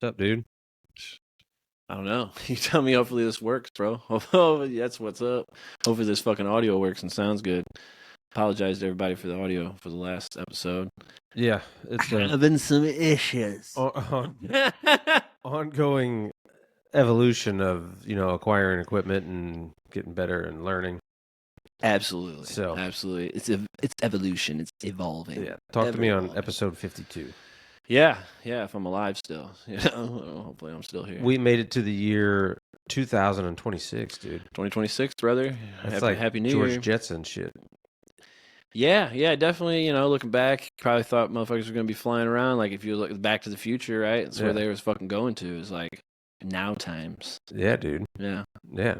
What's up, dude? I don't know. You tell me. Hopefully this works, bro. Oh, that's what's up. Hopefully this fucking audio works and sounds good. Apologize to everybody for the audio for the last episode. Yeah, it's Having some issues. ongoing evolution of acquiring equipment and getting better and learning. Absolutely. So absolutely, it's evolution. It's evolving. Yeah, talk to me on episode 52. Yeah. If I'm alive still. Hopefully I'm still here. We made it to the year 2026, dude. 2026, brother. That's like Happy New George Year. Jetson shit. Yeah, definitely. Looking back, probably thought motherfuckers were gonna be flying around. Like if you look Back to the Future, right? That's where they was fucking going to. Is like now times. Yeah, dude. Yeah,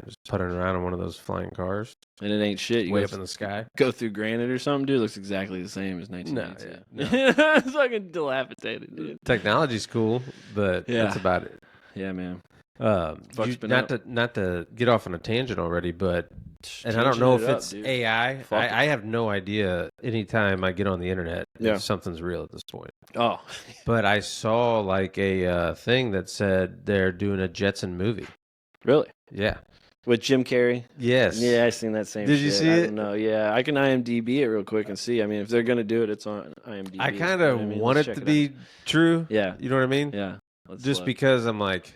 just putting around in one of those flying cars, and it ain't shit. You way up in the sky. Go through granite or something, dude. It looks exactly the same as 1992. No. It's fucking dilapidated, dude. Technology's cool, but that's about it. Yeah, man. Not to get off on a tangent already, but and I don't know if it's AI. I have no idea. Anytime I get on the internet, if something's real at this point. Oh, but I saw like a thing that said they're doing a Jetson movie. Really? Yeah. With Jim Carrey? Yes. Yeah, I seen that same. Did you see it? No, yeah, I can IMDb it real quick and see. I mean, if they're gonna do it, it's on IMDb. I kind of want it to be true. Yeah. You know what I mean? Yeah. Just because I'm like,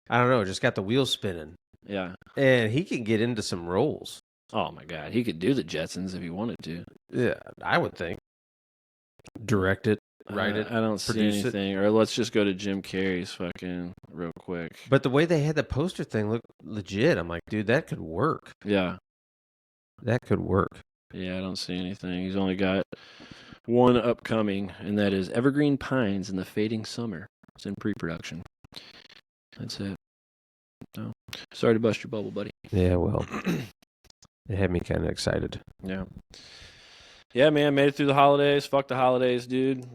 I don't know, just got the wheels spinning. Yeah. And he can get into some roles. Oh my God, he could do the Jetsons if he wanted to. Yeah, I would think. Direct it, write it. I don't see anything. Or let's just go to Jim Carrey's fucking real quick. But the way they had the poster thing look legit. I'm like, dude, that could work. Yeah. That could work. Yeah, I don't see anything. He's only got one upcoming, and that is Evergreen Pines in the Fading Summer. It's in pre-production. That's it. No. Sorry to bust your bubble, buddy. Yeah, well, it had me kind of excited. Yeah. Yeah, man, made it through the holidays. Fuck the holidays, dude.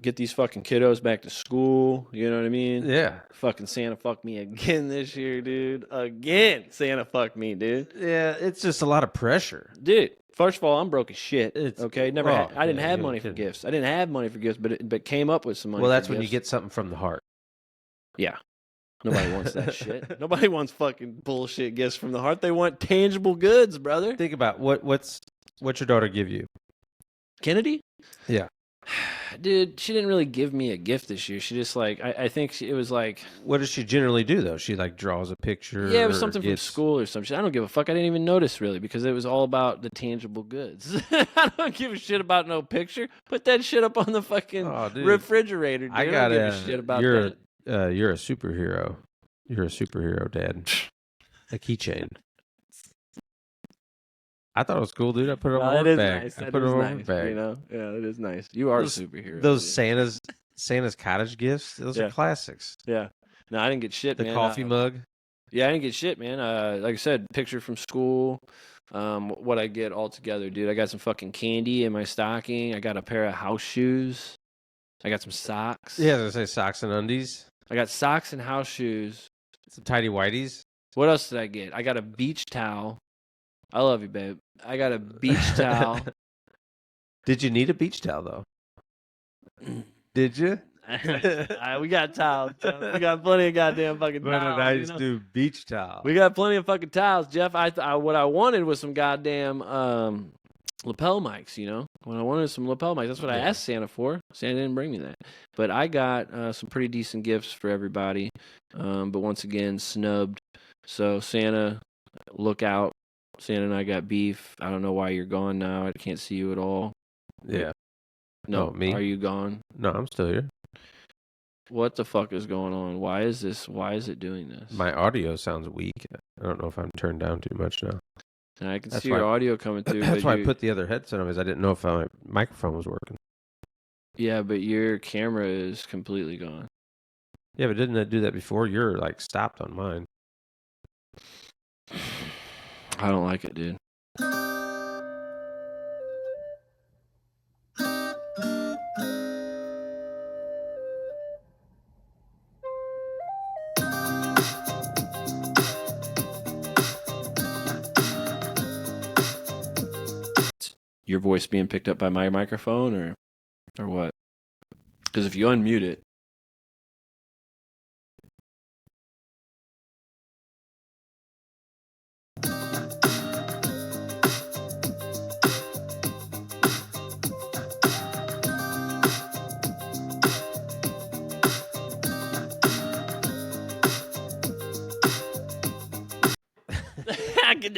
Get these fucking kiddos back to school. You know what I mean? Yeah. Fucking Santa fucked me again this year, dude. Again, Santa fucked me, dude. Yeah, it's just a lot of pressure. Dude, first of all, I'm broke as shit. Okay? I didn't have money for gifts. I didn't have money for gifts, but came up with some money. Well, that's when you get something from the heart. Yeah. Nobody wants that shit. Nobody wants fucking bullshit gifts from the heart. They want tangible goods, brother. Think about what's your daughter give you? Kennedy? Yeah. Dude, she didn't really give me a gift this year. She just like, I think it was like... What does she generally do, though? She like draws a picture? Yeah, it was something from school or some shit. I don't give a fuck. I didn't even notice, really, because it was all about the tangible goods. I don't give a shit about no picture. Put that shit up on the fucking refrigerator, dude. I don't give a shit about that. You're a superhero. You're a superhero, Dad. A keychain. I thought it was cool, dude. I put it on my work bag. Nice. I put it on my bag. You know? Yeah, it is nice. You are a superhero. Those Santa's cottage gifts, those are classics. Yeah. No, I didn't get shit, man. The coffee mug. Yeah, I didn't get shit, man. Like I said, picture from school. What I get all together, dude. I got some fucking candy in my stocking. I got a pair of house shoes. I got some socks. Yeah, I was gonna say socks and undies. I got socks and house shoes. Some tidy whities. What else did I get? I got a beach towel. I love you, babe. I got a beach towel. Did you need a beach towel, though? Did you? We got towels. We got plenty of goddamn fucking towels. What a nice dude, beach towel. We got plenty of fucking towels, Jeff. What I wanted was some goddamn lapel mics, you know? When I wanted some lapel mics, that's what I asked Santa for. Santa didn't bring me that. But I got some pretty decent gifts for everybody. But once again, snubbed. So Santa, look out. Santa and I got beef. I don't know why you're gone now. I can't see you at all. Yeah. No, me? Are you gone? No, I'm still here. What the fuck is going on? Why is it doing this? My audio sounds weak. I don't know if I'm turned down too much now. And I can see your audio coming through. That's why I put the other headset on, because I didn't know if my microphone was working. Yeah, but your camera is completely gone. Yeah, but didn't it do that before? You're like stopped on mine. I don't like it, dude. Your voice being picked up by my microphone or what? Because if you unmute it,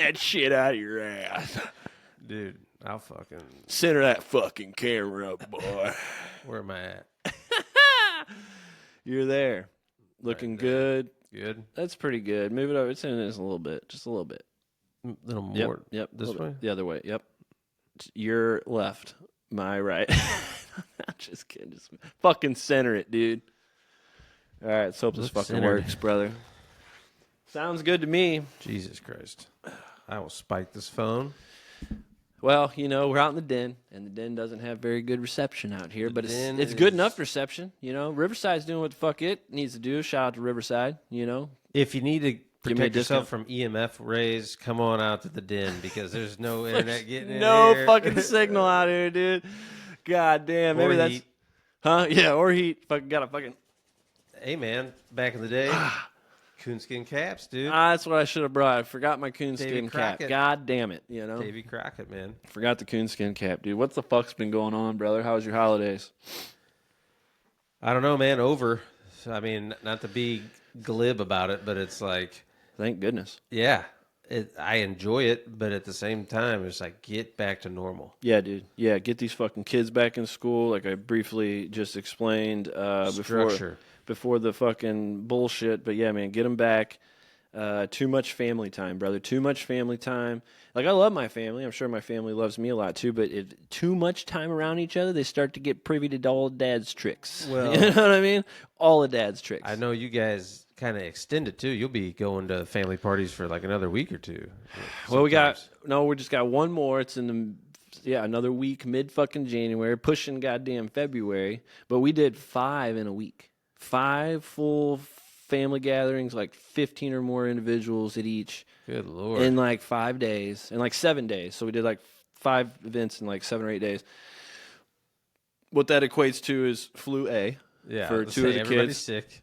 that shit out of your ass. Dude, I'll fucking... Center that fucking camera up, boy. Where am I at? You're there. Looking right there. good. Good? That's pretty good. Move it over. It's in this a little bit. Just a little bit. A little more. Yep. This way? The other way. Yep. Your left. My right. I'm just kidding. Just fucking center it, dude. All right. Let's hope this fucking works, brother. Sounds good to me. Jesus Christ. I will spike this phone. Well, we're out in the den, and the den doesn't have very good reception out here, but it's good enough reception. Riverside's doing what the fuck it needs to do. Shout out to Riverside, If you need to protect yourself from EMF rays, come on out to the den because there's no internet getting in no here. Fucking signal out here, dude. God damn. Maybe that's... Heat. Huh? Yeah, or heat. Fucking got a fucking... Hey, man, back in the day... Coonskin caps, dude. That's what I should have brought. I forgot my coonskin cap. God damn it, Davy Crockett, man. Forgot the coonskin cap, dude. What the fuck's been going on, brother? How was your holidays? I don't know, man. Over. I mean, not to be glib about it, but it's like... Thank goodness. Yeah. I enjoy it, but at the same time, it's like, get back to normal. Yeah, dude. Yeah, get these fucking kids back in school, like I briefly just explained before the fucking bullshit. But yeah, man, get them back. Too much family time, brother. Too much family time. Like, I love my family. I'm sure my family loves me a lot too. But if too much time around each other, they start to get privy to all dad's tricks. Well, you know what I mean? All of dad's tricks. I know you guys kind of extend it too. You'll be going to family parties for like another week or two. Well, we just got one more. It's in another week, mid fucking January, pushing goddamn February. But we did 5 in a week. 5 full family gatherings, like 15 or more individuals at each. Good Lord. In like 5 days, in like 7 days. So we did like 5 events in like 7 or 8 days. What that equates to is flu A for 2 of the kids. Sick.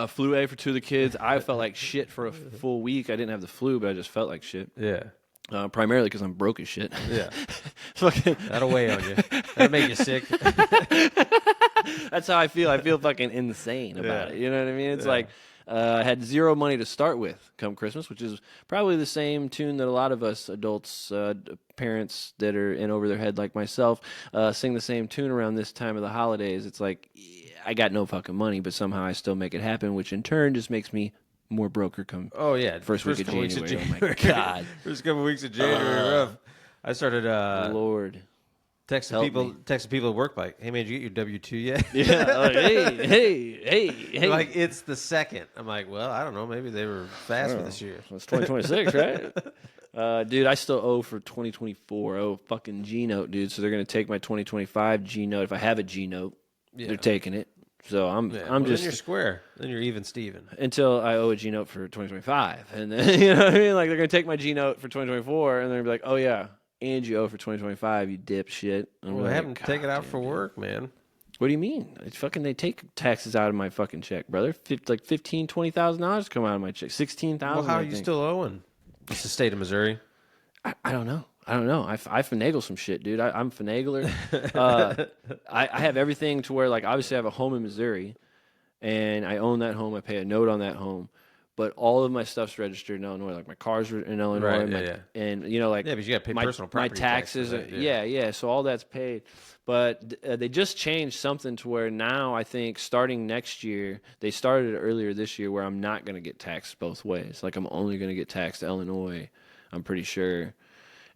Flu A for 2 of the kids. I felt like shit for a full week. I didn't have the flu, but I just felt like shit. Yeah. Primarily because I'm broke as shit. Yeah. That'll weigh on you. That'll make you sick. That's how I feel. I feel fucking insane about it. You know what I mean? It's like I had 0 money to start with come Christmas, which is probably the same tune that a lot of us adults, parents that are in over their head like myself, sing the same tune around this time of the holidays. It's like, I got no fucking money, but somehow I still make it happen, which in turn just makes me more broker come. Oh yeah, first week of January. Oh my god, first couple weeks of January, rough. I started Lord texting people at work like, "Hey man, did you get your W-2 yet?" Yeah, like, hey. Like it's the 2nd. I'm like, well, I don't know. Maybe they were fast for this year. It's 2026, right? Dude, I still owe for 2024. I owe fucking G note, dude. So they're gonna take my 2025 G note if I have a G note. Yeah. They're taking it. So I'm just. Then you're square. Then you're even Steven. Until I owe a G note for 2025, and then you know what I mean. Like they're gonna take my G note for 2024, and they're gonna be like, "Oh yeah, and you owe for 2025, you dipshit." Well, I haven't taken it out for work, man. What do you mean? It's fucking. They take taxes out of my fucking check, brother. Like $15,000-$20,000 come out of my check. $16,000. Well, how are you still owing? It's the state of Missouri. I don't know. I finagle some shit, dude. I'm a finagler. I have everything to where, like, obviously I have a home in Missouri, and I own that home. I pay a note on that home, but all of my stuff's registered in Illinois. Like my cars are in Illinois, right? And but you got to pay personal property taxes. Yeah. So all that's paid. But they just changed something to where now I think starting next year, they started it earlier this year, where I'm not going to get taxed both ways. Like I'm only going to get taxed Illinois. I'm pretty sure.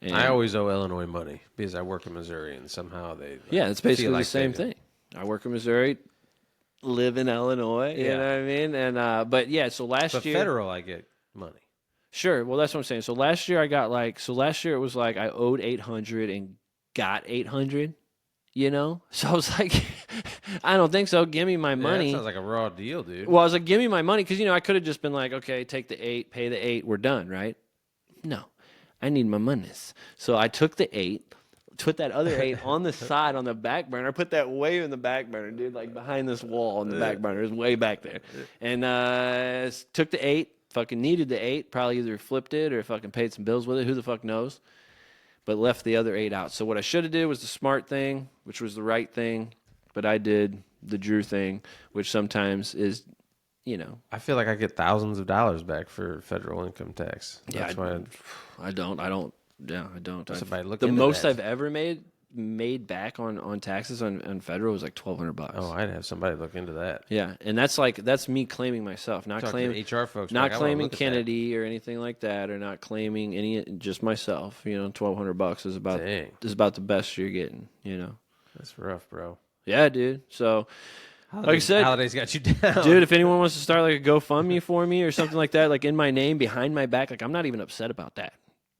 And I always owe Illinois money because I work in Missouri, and somehow they it's basically the same thing. I work in Missouri, live in Illinois. You know what I mean? And so last year, federal, I get money. Sure. Well, that's what I'm saying. So last year I got last year it was like I owed $800 and got $800. You know, so I was like, I don't think so. Give me my money. That sounds like a raw deal, dude. Well, I was like, give me my money because I could have just been like, okay, take the 8, pay the 8, we're done, right? No. I need my monies. So I took the 8, put that other 8 on the side on the back burner. I put that way in the back burner, dude, like behind this wall on the back burner. It was way back there. And took the 8, fucking needed the 8, probably either flipped it or fucking paid some bills with it. Who the fuck knows? But left the other 8 out. So what I should have did was the smart thing, which was the right thing. But I did the Drew thing, which sometimes is you know. I feel like I get thousands of dollars back for federal income tax. That's why I don't. Yeah, I don't. The most I've ever made back on taxes on federal was like $1,200. Oh, I'd have somebody look into that. Yeah, and that's me claiming myself, not claiming HR folks, not claiming Kennedy or anything like that, or not claiming just myself. You know, $1,200 is about the best you're getting. You know, that's rough, bro. Yeah, dude. So. Like I said, holidays got you down, dude. If anyone wants to start like a GoFundMe for me or something like that, like in my name, behind my back, like I'm not even upset about that.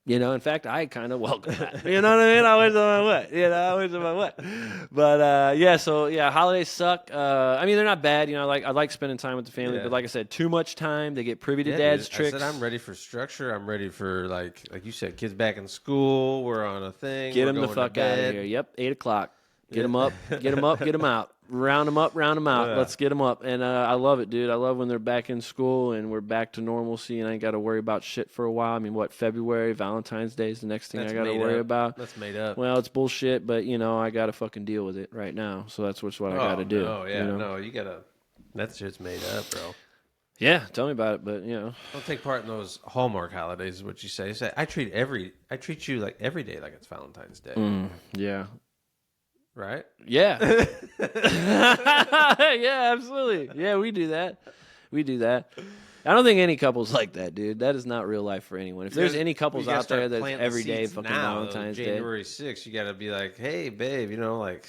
You know, in fact, I kind of welcome that. You know what I mean? I wish I would. You know, I wish I would. But yeah, so yeah, holidays suck. I mean, they're not bad. You know, I like spending time with the family, but like I said, too much time. They get privy to dad's tricks. I said I'm ready for structure. I'm ready for like you said, kids back in school. We're on a thing. Get them the fuck out of here. Yep, 8:00. Get them up. Get them up. Get them out. Round them up, round them out. Yeah. Let's get them up. And I love it, dude. I love when they're back in school and we're back to normalcy and I ain't got to worry about shit for a while. I mean, February, Valentine's Day is the next thing I got to worry about. That's made up. Well, it's bullshit, but, you know, I got to fucking deal with it right now. So that's what I got to do. Oh, yeah. You know? No, you got to. That shit's made up, bro. Yeah, tell me about it, but, you know. Don't take part in those Hallmark holidays is what you say. You say, I treat you like every day like it's Valentine's Day. Yeah. Right? Yeah. Yeah, absolutely. Yeah, we do that. I don't think any couple's like that, dude. That is not real life for anyone. If there's any couples out there that's every day fucking Valentine's Day. January 6th, you got to be like, hey, babe, you know, like,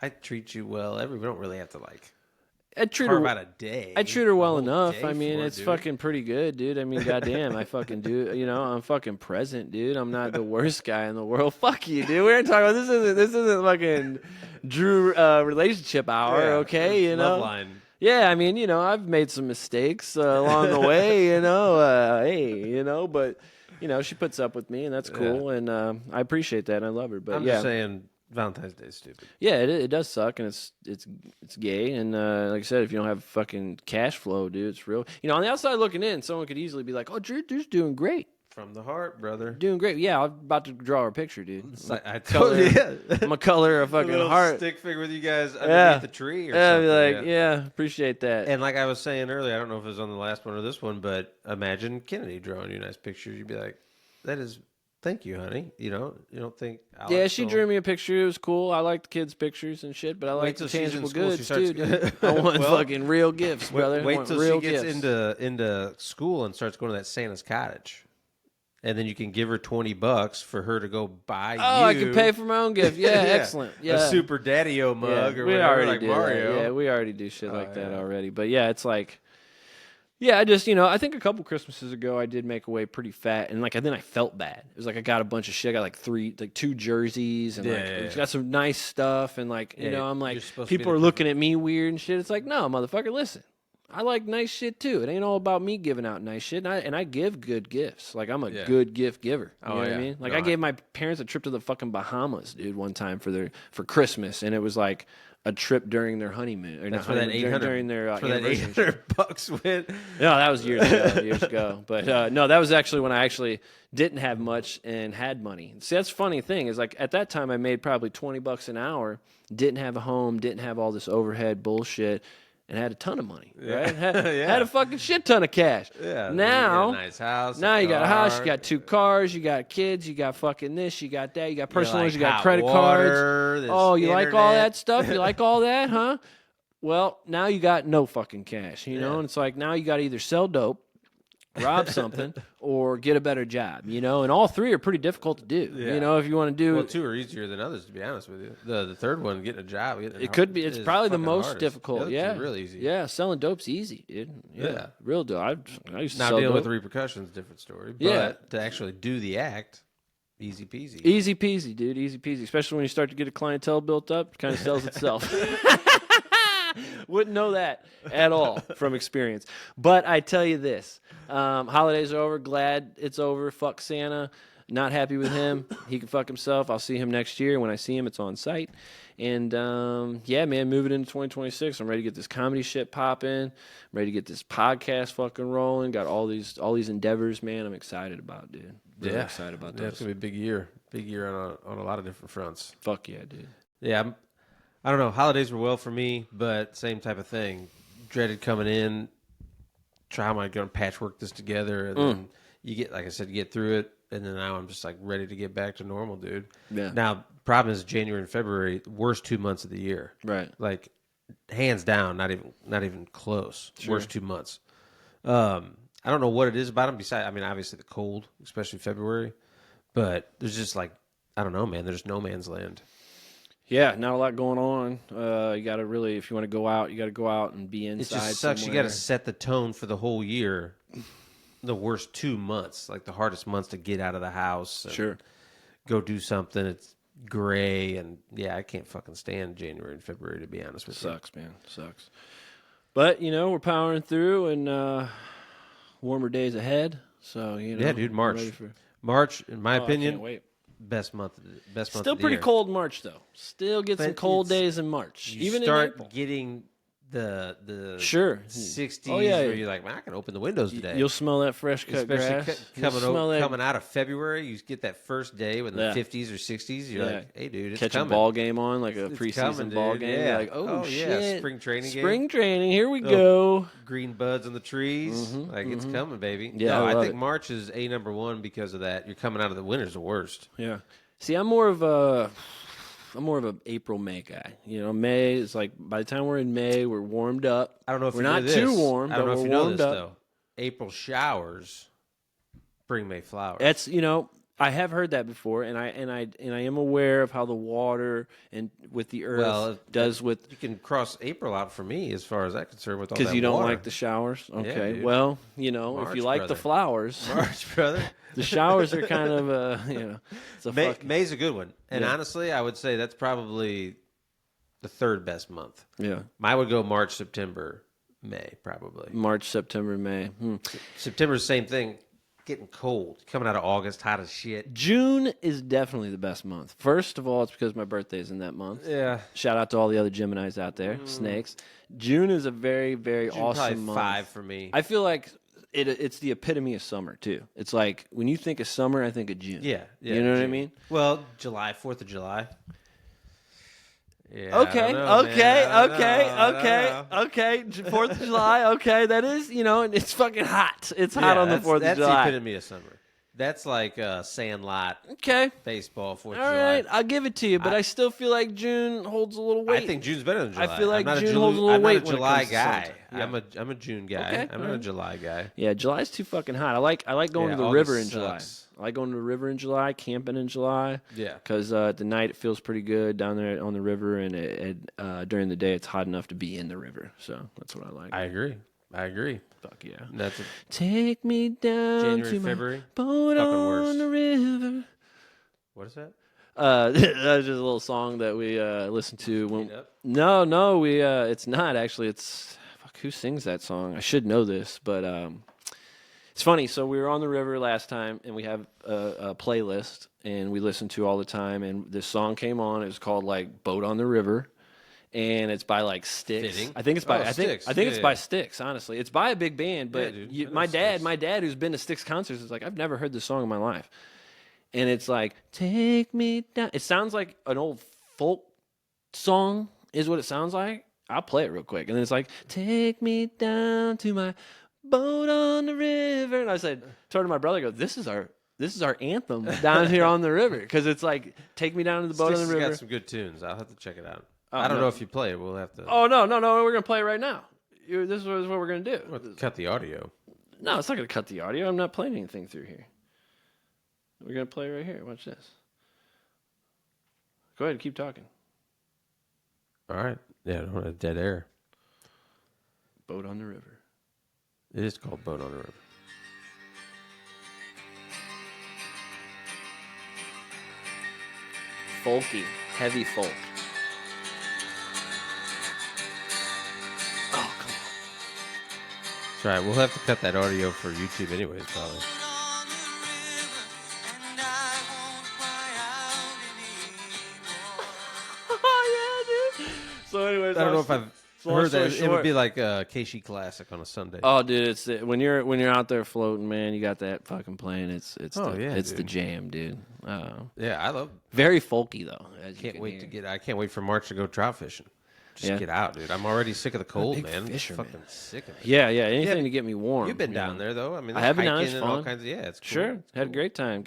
I treat you well. We don't really have to, like, I treat her about a day. I treat her well enough. I mean, it's fucking pretty good, dude. I mean, goddamn, I fucking do. You know, I'm fucking present, dude. I'm not the worst guy in the world. Fuck you, dude. We're talking about this isn't fucking Drew relationship hour, okay? You know, love line. Yeah, I mean, you know, I've made some mistakes along the way. You know, hey, you know, but you know, she puts up with me, and that's cool, and I appreciate that. And I love her, but I'm just saying. Valentine's Day is stupid. Yeah, it does suck, and it's gay. And like I said, if you don't have fucking cash flow, dude, it's real. You know, on the outside looking in, someone could easily be like, "Oh, Drew's doing great." From the heart, brother. Doing great. Yeah, I'm about to draw her picture, dude. I told you. I'm gonna color a fucking heart. Stick figure with you guys underneath the tree or something. I'd be like, yeah, appreciate that. And like I was saying earlier, I don't know if it was on the last one or this one, but imagine Kennedy drawing you nice pictures. You'd be like, that is... Thank you, honey. You know, you don't think... Alex she drew me a picture. It was cool. I like the kids' pictures and shit, but I like the tangible goods, too, dude. I want fucking real gifts, brother. Wait till she gets into school and starts going to that Santa's cottage. And then you can give her $20 for her to go buy you... Oh, I can pay for my own gift. Yeah, excellent. Yeah. A Super Daddy-O mug or whatever, like Mario. That. Yeah, we already do shit like that already. But yeah, it's like... Yeah, I just, you know, I think a couple Christmases ago I did make away pretty fat, and like then I felt bad. It was like I got a bunch of shit. I got like 2 jerseys, and got some nice stuff, and like you know, I'm like people are looking at me weird and shit. It's like, no, motherfucker, listen, I like nice shit too. It ain't all about me giving out nice shit, and I give good gifts. Like I'm a good gift giver. You know what I mean? Like I gave my parents a trip to the fucking Bahamas, dude, one time for Christmas, and it was like a trip during their honeymoon, or that's for that 800 during their for that $800 went. No, that was years ago. But no, that was actually when I actually didn't have much and had money. See, that's the funny thing is like at that time I made probably $20 an hour, didn't have a home, didn't have all this overhead bullshit, and had a ton of money. Right? Had a fucking shit ton of cash. Yeah. Now, you got a nice house. Now you got a house, you got 2 cars, you got kids, you got fucking this, you got that, you got personal loans, you got credit cards. Oh, you like all that stuff? You like all that, huh? Well, now you got no fucking cash, you know? And it's like now you got to either sell dope, rob something, or get a better job, you know? And all 3 are pretty difficult to do, you know, if you want to do... Well, 2 are easier than others, to be honest with you. The third one, getting a job... It's probably the most hardest. Difficult, the real easy. Yeah, selling dope easy, dude. Yeah. Real dope. I used to sell dealing dope. with the repercussions, different story. But to actually do the act... Easy peasy. Easy peasy, dude. Easy peasy. Especially when you start to get a clientele built up, it kind of sells itself. Wouldn't know that at all from experience. But I tell you this. Holidays are over. Glad it's over. Fuck Santa. Not happy with him. He can fuck himself. I'll see him next year. When I see him, it's on site. And, yeah, man, moving into 2026. I'm ready to get this comedy shit popping. I'm ready to get this podcast fucking rolling. Got all these endeavors, man. I'm excited about, dude. Really excited about that. It's going to be a big year. Big year on a lot of different fronts. Fuck yeah, dude. Yeah, I don't know. Holidays were well for me, but same type of thing. Dreaded coming in. how am I going to patchwork this together? And then you get, like I said, you get through it. And then now I'm just like ready to get back to normal, dude. Yeah. Now, problem is January and February, worst 2 months of the year. Right. Like, hands down, not even close. Sure. Worst 2 months. I don't know what it is about them. Besides, I mean, obviously the cold, especially February. But there's just like, I don't know, man. There's no man's land. Yeah, not a lot going on. You got to really, if you want to go out, you got to go out and be inside. It just sucks. Somewhere. You got to set the tone for the whole year. The worst 2 months, like the hardest months to get out of the house. Sure. Go do something. It's gray, and yeah, I can't fucking stand January and February, to be honest with you. Sucks, man. Sucks. But, we're powering through, and warmer days ahead. So, Yeah, dude, March, in my opinion, I can't wait. Best month Still of the pretty year. Cold March, though. Still get some cold days in March. Even in April. Getting the sure 60s yeah. where you're like, man, I can open the windows today. You'll smell that fresh cut grass. Coming out of February, you get that first day with the 50s or 60s. You're like, hey, dude, it's Catch coming. a ball game on, like a preseason coming, ball game. Yeah. You're like, oh shit. Yeah, spring training, here we go. Green buds on the trees. It's coming, baby. Yeah, no, I think it. March is number one because of that. You're coming out of the winter's the worst. Yeah. See, I'm more of an April, May guy. May is like, by the time we're in May, we're warmed up. I don't know if we're not too warm, but we're warmed up. Though. April showers bring May flowers. That's I have heard that before, and I am aware of how the water and with the earth does with. You can cross April out for me as far as that's concerned with all that because you don't water. like the showers. Okay, yeah, well, March, if you like brother. The flowers, March, brother. The showers are kind of it's May's a good one, and honestly, I would say that's probably the third best month. Yeah, I would go March, September, May, probably. March, September, May. September's the same thing. Getting cold. Coming out of August, hot as shit. June is definitely the best month. First of all, it's because my birthday is in that month. Yeah. Shout out to all the other Geminis out there. Snakes. June is a very, very awesome month. 5 for me. I feel like it's the epitome of summer, too. It's like, when you think of summer, I think of June. Yeah. You know what I mean? Well, July, 4th of July. Yeah, okay. 4th of July. Okay, that is, and it's fucking hot. It's hot on the 4th of July. That's the epitome of summer. That's like Sandlot. Okay. Baseball, 4th of July. All right, I'll give it to you, but I still feel like June holds a little weight. I think June's better than July. I feel like June holds a little weight. I'm not a July guy. Yeah. I'm a June guy. Okay, I'm not a July guy. Yeah, July's too fucking hot. I like going to the August river in sucks. July. I like going to the river in July, camping in July. Yeah. Because at the night it feels pretty good down there on the river, and during the day it's hot enough to be in the river. So that's what I like. I agree. Fuck yeah. Take me down January, to February. My boat on the river. What is that? That's just a little song that we listened to. No, it's not actually. It's who sings that song? I should know this, but it's funny. So we were on the river last time, and we have a playlist, and we listen to all the time. And this song came on. It was called like "Boat on the River." And it's by like Styx. Fitting. I think it's by Styx. I think it's by Styx. Honestly, it's by a big band. But my dad, Styx. Who's been to Styx concerts, is like, I've never heard this song in my life. And it's like, take me down. It sounds like an old folk song, is what it sounds like. I'll play it real quick. And then it's like, take me down to my boat on the river. And I told my brother, I go, this is our anthem down here on the river, because it's like, take me down to the boat on the river. Got some good tunes. I'll have to check it out. I don't know if you play it. We'll have to. Oh, no. We're going to play it right now. This is what we're going to do. We'll cut the audio. No, it's not going to cut the audio. I'm not playing anything through here. We're going to play right here. Watch this. Go ahead and keep talking. All right. Yeah, I don't want dead air. Boat on the river. It is called Boat on the River. Folky. Heavy folk. That's right. We'll have to cut that audio for YouTube anyways, probably. Oh, yeah, dude. So anyways, I don't know if I've heard that. It would be like a Keishi classic on a Sunday. Oh, dude, it's when you're out there floating, man. You got that fucking playing. It's the jam, dude. Yeah, I love. Very folky though. I can't wait for March to go trout fishing. Just get out, dude. I'm already sick of the cold, man. Fisher, I'm fucking sick of it. Yeah. Anything to get me warm. You've been down there, though. I mean, I have been down. It's fun. All kinds of, it's cool. Sure. Had a great time.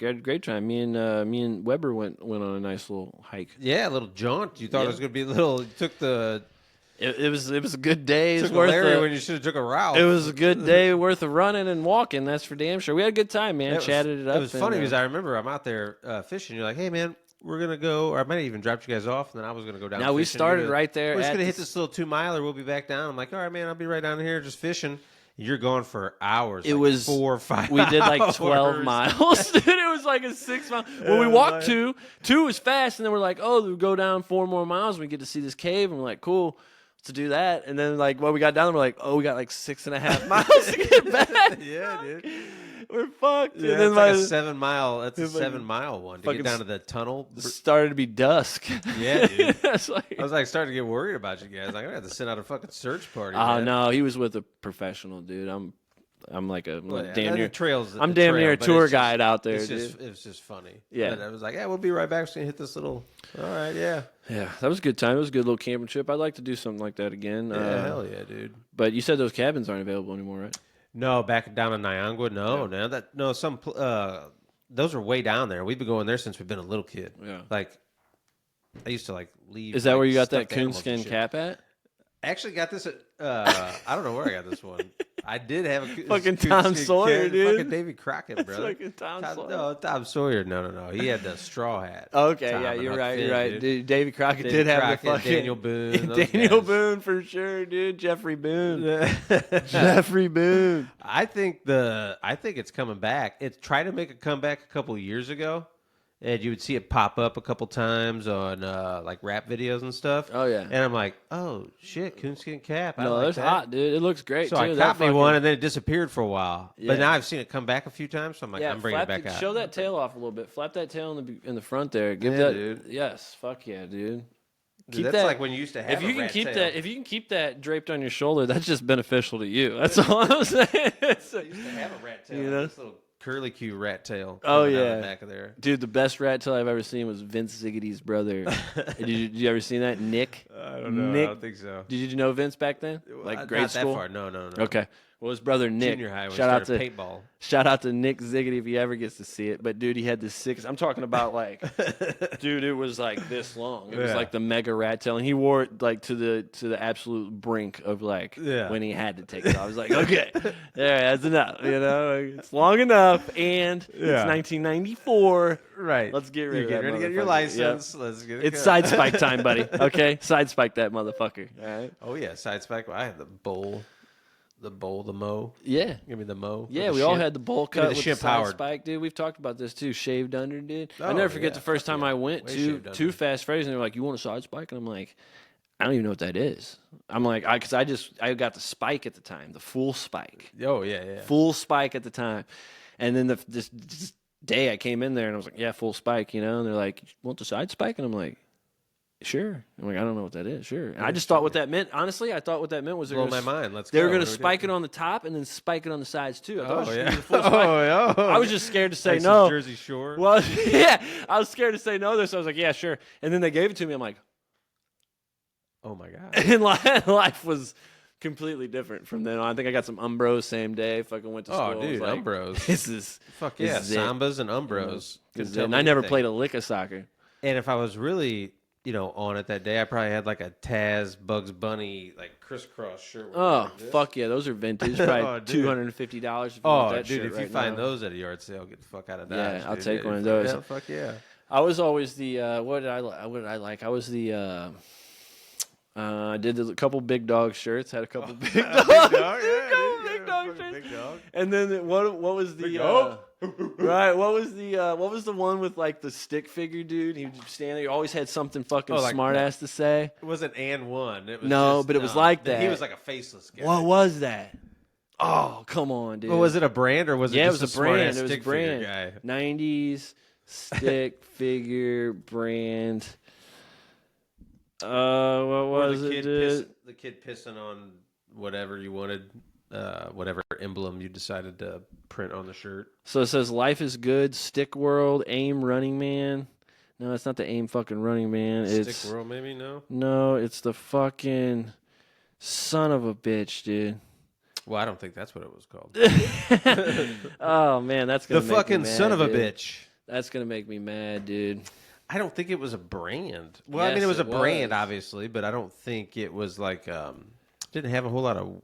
Me and Weber went on a nice little hike. Yeah, a little jaunt. You thought it was going to be a little. You took the. It was a good day's worth Larry when you should have took a Ralph. It was a good day worth of running and walking. That's for damn sure. We had a good time, man. Chatted it up. It was funny because I remember I'm out there fishing. You're like, hey, man. We're going to go, or I might have even dropped you guys off, and then I was going to go down Now, we started right there. We're just going to hit this little 2-miler. We'll be back down. I'm like, all right, man, I'll be right down here just fishing. You're going for hours. It was 4 or 5 We did like 12 miles. Dude, it was like a 6 mile. Well, we walked 2. 2 was fast, and then we're like, oh, we'll go down 4 more miles. We get to see this cave, and we're like, cool. To do that, and then like when we got down there, we're like, oh, we got like 6.5 miles to get back. Yeah, dude, we're fucked. Yeah, and then like a 7 mile. That's a 7 mile one to get down to the tunnel. It started to be dusk. Yeah, dude. I was like starting to get worried about you guys. Like, I'm gonna have to send out a fucking search party. Oh no, he was with a professional dude. I'm like a damn near trails. I'm damn near a tour guide out there. It was just funny. Yeah, but I was like, yeah, we'll be right back. We're gonna hit this little. All right, yeah. Yeah, that was a good time. It was a good little camping trip. I'd like to do something like that again. Yeah, hell yeah, dude. But you said those cabins aren't available anymore, right? No, back down in Nyangwa. Those are way down there. We've been going there since we've been a little kid. Yeah, like I used to leave. Is that where you got that coonskin cap at? I actually got this at I don't know where I got this one. I did have a fucking Tom Sawyer, dude. Fucking Davy Crockett, brother. Fucking Tom Sawyer. No, Tom Sawyer. No. He had the straw hat. Okay, yeah, you're right. Dude, Davy Crockett did have the fucking Daniel Boone. Daniel Boone for sure, dude. Jeffrey Boone. Jeffrey Boone. I think it's coming back. It tried to make a comeback a couple of years ago. And you would see it pop up a couple times on like rap videos and stuff. Oh yeah. And I'm like, oh shit, coonskin cap. No, that's hot, dude. It looks great. So too. I caught me one, and then it disappeared for a while. Yeah. But now I've seen it come back a few times. So I'm like, I'm bringing it back out. Show that tail off a little bit. Flap that tail in the front there. Give dude. Yes, fuck yeah, dude. Keep that's that, like when you used to have. If you can keep that draped on your shoulder, that's just beneficial to you. That's all I'm saying. I used to have a rat tail. You know? This little curly Q rat tail. Oh yeah, out the back of there. Dude, the best rat tail I've ever seen was Vince Ziggity's brother. did you ever seen that? Nick. I don't know. Nick, I don't think so. Did you know Vince back then? Like grade school? That far. No. Okay. Well, his brother Nick. Junior high. Shout out to paintball. Shout out to Nick Ziggity if he ever gets to see it. But dude, he had this 6. I'm talking about like, dude, it was like this long. It was like the mega rat tail, and he wore it like to the absolute brink of like when he had to take it off. I was like, okay, that's enough. You know, it's long enough, and it's 1994. Right. Let's get rid of that. You're ready to get your license. Yep. Let's get it. It's side spike time, buddy. Okay, side spike that motherfucker. All right. Oh yeah, side spike. I had the bowl. The mow. Yeah. Give me the mow. Yeah, we all had the bowl cut with the side Howard. spike, dude. We've talked about this too. Shaved under, dude. I never forget the first time I went to Fast Freddy's, and they're like, "You want a side spike?" And I'm like, "I don't even know what that is." I'm like, because I got the spike at the time, the full spike. Oh yeah. Full spike at the time, and then this day I came in there and I was like, "Yeah, full spike," you know. And they're like, "You want the side spike?" And I'm like, sure. I'm like, I don't know what that is. Sure. And I just thought what that meant. Honestly, I thought what that meant was blow my mind. They were going to spike it on the top and then spike it on the sides too. I thought yeah. I was just scared to say no. Jersey Shore. Well, yeah, I was scared to say no there, so I was like, yeah, sure. And then they gave it to me. I'm like, oh my god. And life was completely different from then on. I think I got some Umbros same day. Fucking went to school. Oh, dude, like, Umbros. This is fuck yeah, Sambas and Umbros. And I never played a lick of soccer. And if I was really on it that day, I probably had like a Taz Bugs Bunny like crisscross shirt. Oh fuck yeah, those are vintage. Probably $250. Oh dude, if you find those at a yard sale, get the fuck out of that. Yeah, I'll take one of those. Yeah, fuck yeah. I was always the what did I like? I was the I did a couple big dog shirts. Had a couple big dog. Big dog shirts. Big dog. And then what was the right? What was the one with like the stick figure dude? He was standing there. He always had something fucking smart ass to say. It wasn't and one. It was but it was like that. He was like a faceless guy. What was that? Oh, come on, dude. Well, was it a brand or was it just it was a brand. It was a brand. Guy? 90s stick figure brand. What was it? The kid pissing on whatever you wanted, whatever emblem you decided to print on the shirt. So it says, "Life is good, Stick World, Aim, Running Man, No, it's not the AIM fucking Running Man. It's Stick World, maybe? No, it's the fucking son of a bitch, dude. Well, I don't think that's what it was called. Oh man, that's gonna the make fucking me mad, son of a dude. bitch. That's gonna make me mad, dude. I don't think it was a brand. Well, Yes, I mean, it was a was. brand, obviously, but I don't think it was like didn't have a whole lot of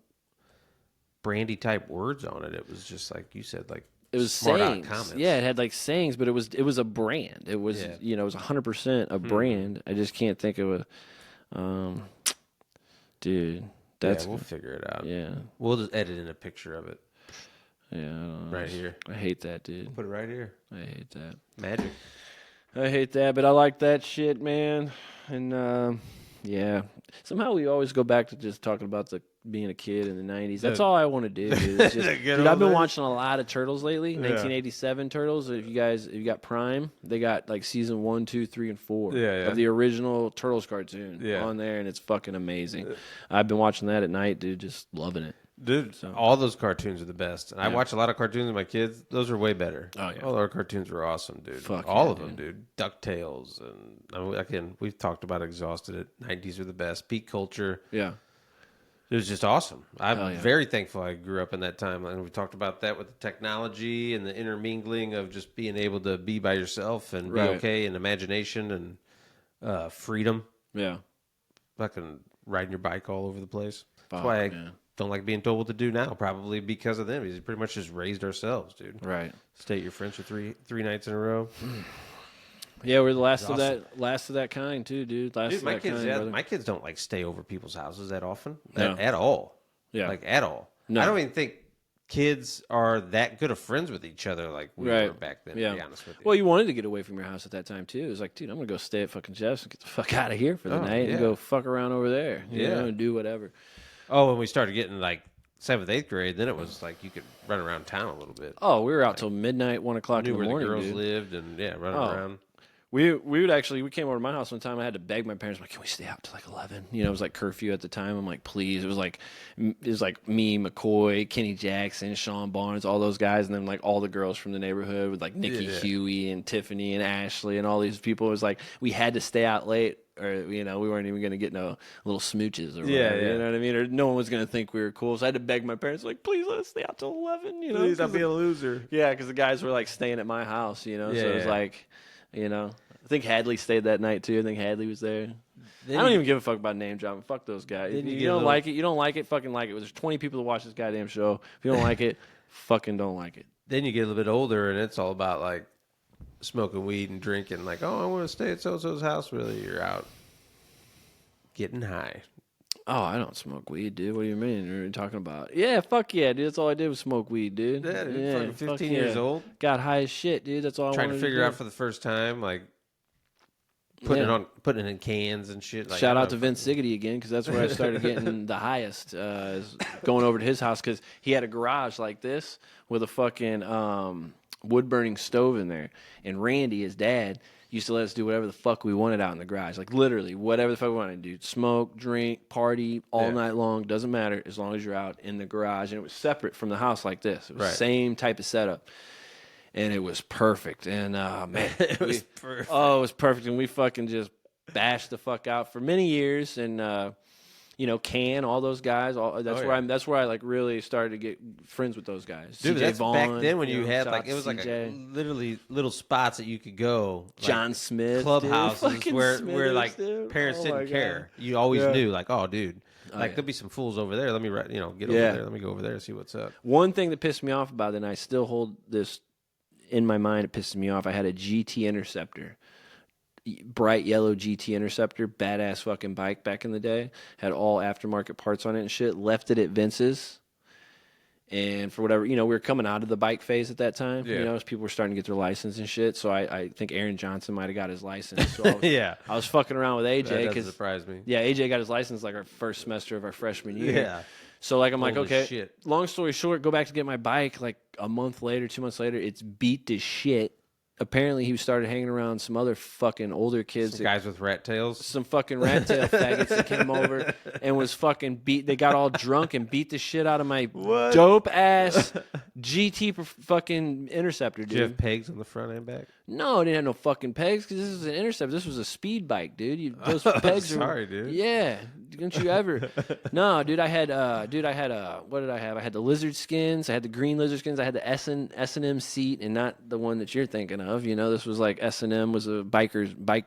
brandy type words on it. It was just like you said, like it was smart sayings. comments. Yeah, it had like sayings, but it was a brand. It was it was 100% a brand. I just can't think of a dude. That's we'll figure it out. Yeah, we'll just edit in a picture of it. Yeah, I don't know. Right here. I hate that, dude. We'll put it right here. I hate that. Magic. I hate that, but I like that shit, man. And yeah, somehow we always go back to just talking about being a kid in the 90s. That's all I want to do, dude. It's just, dude, I've been watching a lot of Turtles lately. 1987 Turtles. If you got Prime, they got like season 1, 2, 3, and 4 of the original Turtles cartoon on there, and it's fucking amazing. I've been watching that at night, dude, just loving it. Dude, all those cartoons are the best. And I watch a lot of cartoons with my kids. Those are way better. Oh, yeah. All our cartoons were awesome, dude. Fuck all of them, dude. DuckTales. And I mean, again, we've talked about Exhausted. It. 90s were the best. Peak Culture. Yeah. It was just awesome. I'm very thankful I grew up in that time. And we talked about that with the technology and the intermingling of just being able to be by yourself and be okay, and imagination and freedom. Yeah. Fucking riding your bike all over the place. That's why I don't like being told what to do now, probably because of them. He's pretty much just raised ourselves, dude. Right. Stay at your friends for three nights in a row. Yeah, we're the last of that kind too, dude. My kids don't like stay over people's houses that often. No. At all. Yeah. Like at all. No. I don't even think kids are that good of friends with each other like we were back then, to be honest with you. Well, you wanted to get away from your house at that time too. It was like, dude, I'm gonna go stay at fucking Jeff's and get the fuck out of here for the night and go fuck around over there. You know, and do whatever. Oh, when we started getting like 7th, 8th grade, then it was like you could run around town a little bit. Oh, we were out till midnight, 1 o'clock in the morning. Where the girls dude. lived and running around. We came over to my house one time. I had to beg my parents, like, can we stay out till like 11? You know, it was like curfew at the time. I'm like, please. It was like me, McCoy, Kenny Jackson, Sean Barnes, all those guys, and then like all the girls from the neighborhood with like Nikki Huey and Tiffany and Ashley and all these people. It was like we had to stay out late, or we weren't even going to get no little smooches or whatever. You know what I mean? Or no one was going to think we were cool. So I had to beg my parents, like, please let us stay out till 11. You know, please, I'll be a loser. Yeah, because the guys were like staying at my house. You know, so it was like. I think Hadley stayed that night too. I think Hadley was there. I don't even give a fuck about name dropping. Fuck those guys. If you don't like it, you don't like it. Fucking like it. There's 20 people to watch this goddamn show. If you don't like it, fucking don't like it. Then you get a little bit older, and it's all about like smoking weed and drinking. Like, oh, I want to stay at so-and-so's house. Really, you're out getting high. Oh, I don't smoke weed, dude. What do you mean? What are you talking about? Yeah, fuck yeah, dude. That's all I did was smoke weed, dude. Yeah, dude, fucking 15 years old. Got high as shit, dude. That's all I wanted to do. Trying to figure out for the first time, like, putting it in cans and shit. Like, shout out to Vince Siggety again, because that's where I started getting the highest. Is going over to his house, because he had a garage like this with a fucking wood-burning stove in there. And Randy, his dad, used to let us do whatever the fuck we wanted out in the garage. Like, literally, whatever the fuck we wanted to do. Smoke, drink, party, all night long. Doesn't matter, as long as you're out in the garage. And it was separate from the house like this. It was the same type of setup. And it was perfect. And, man. It was perfect. Oh, it was perfect. And we fucking just bashed the fuck out for many years. And, Can, all those guys. That's where I like really started to get friends with those guys. Dude, CJ that's Vaughn, back then when you had like it was like literally little spots that you could go. Like John Smith, clubhouses where like parents didn't care. You always knew like, oh, dude, there'll be some fools over there. Let me get over there. Let me go over there and see what's up. One thing that pissed me off about it, and I still hold this in my mind, it pisses me off. I had a GT Interceptor. Bright yellow GT Interceptor, badass fucking bike back in the day. Had all aftermarket parts on it and shit. Left it at Vince's. And for whatever, we were coming out of the bike phase at that time. Yeah. As people were starting to get their license and shit. So I think Aaron Johnson might have got his license. So I was fucking around with AJ. That doesn't surprise me. Yeah, AJ got his license like our first semester of our freshman year. Yeah. So like I'm Holy like, okay, shit. Long story short, go back to get my bike like a month later, 2 months later, it's beat to shit. Apparently, he started hanging around some other fucking older kids. Some guys with rat tails. Some fucking rat tail faggots that came over and was fucking beat. They got all drunk and beat the shit out of my dope-ass GT fucking Interceptor, dude. Did you have pegs on the front and back? No, it didn't have no fucking pegs because this was an Intercept. This was a speed bike, dude. Those pegs sorry, dude. Yeah, didn't you ever? No, dude. I had what did I have? I had the lizard skins. I had the green lizard skins. I had the S&M seat, and not the one that you're thinking of. This was like S&M was a bike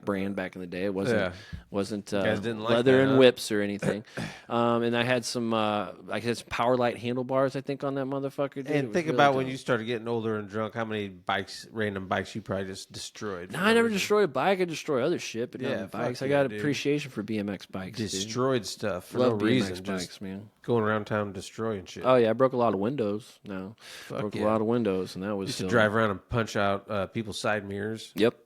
brand back in the day. It wasn't guys didn't like leather that, and huh? whips or anything. And I had some some power light handlebars. I think on that motherfucker. Dude. And think about when you started getting older and drunk, how many random bikes you probably just destroyed. No, I never destroyed a bike. I destroy other shit, but not bikes. I got dude. appreciation for BMX bikes. Destroyed stuff for Love no BMX reason. bikes, just man. going around town destroying shit. Oh yeah, I broke a lot of windows. No, broke yeah. a lot of windows, and that was Used to drive around and punch out people's side mirrors. Yep.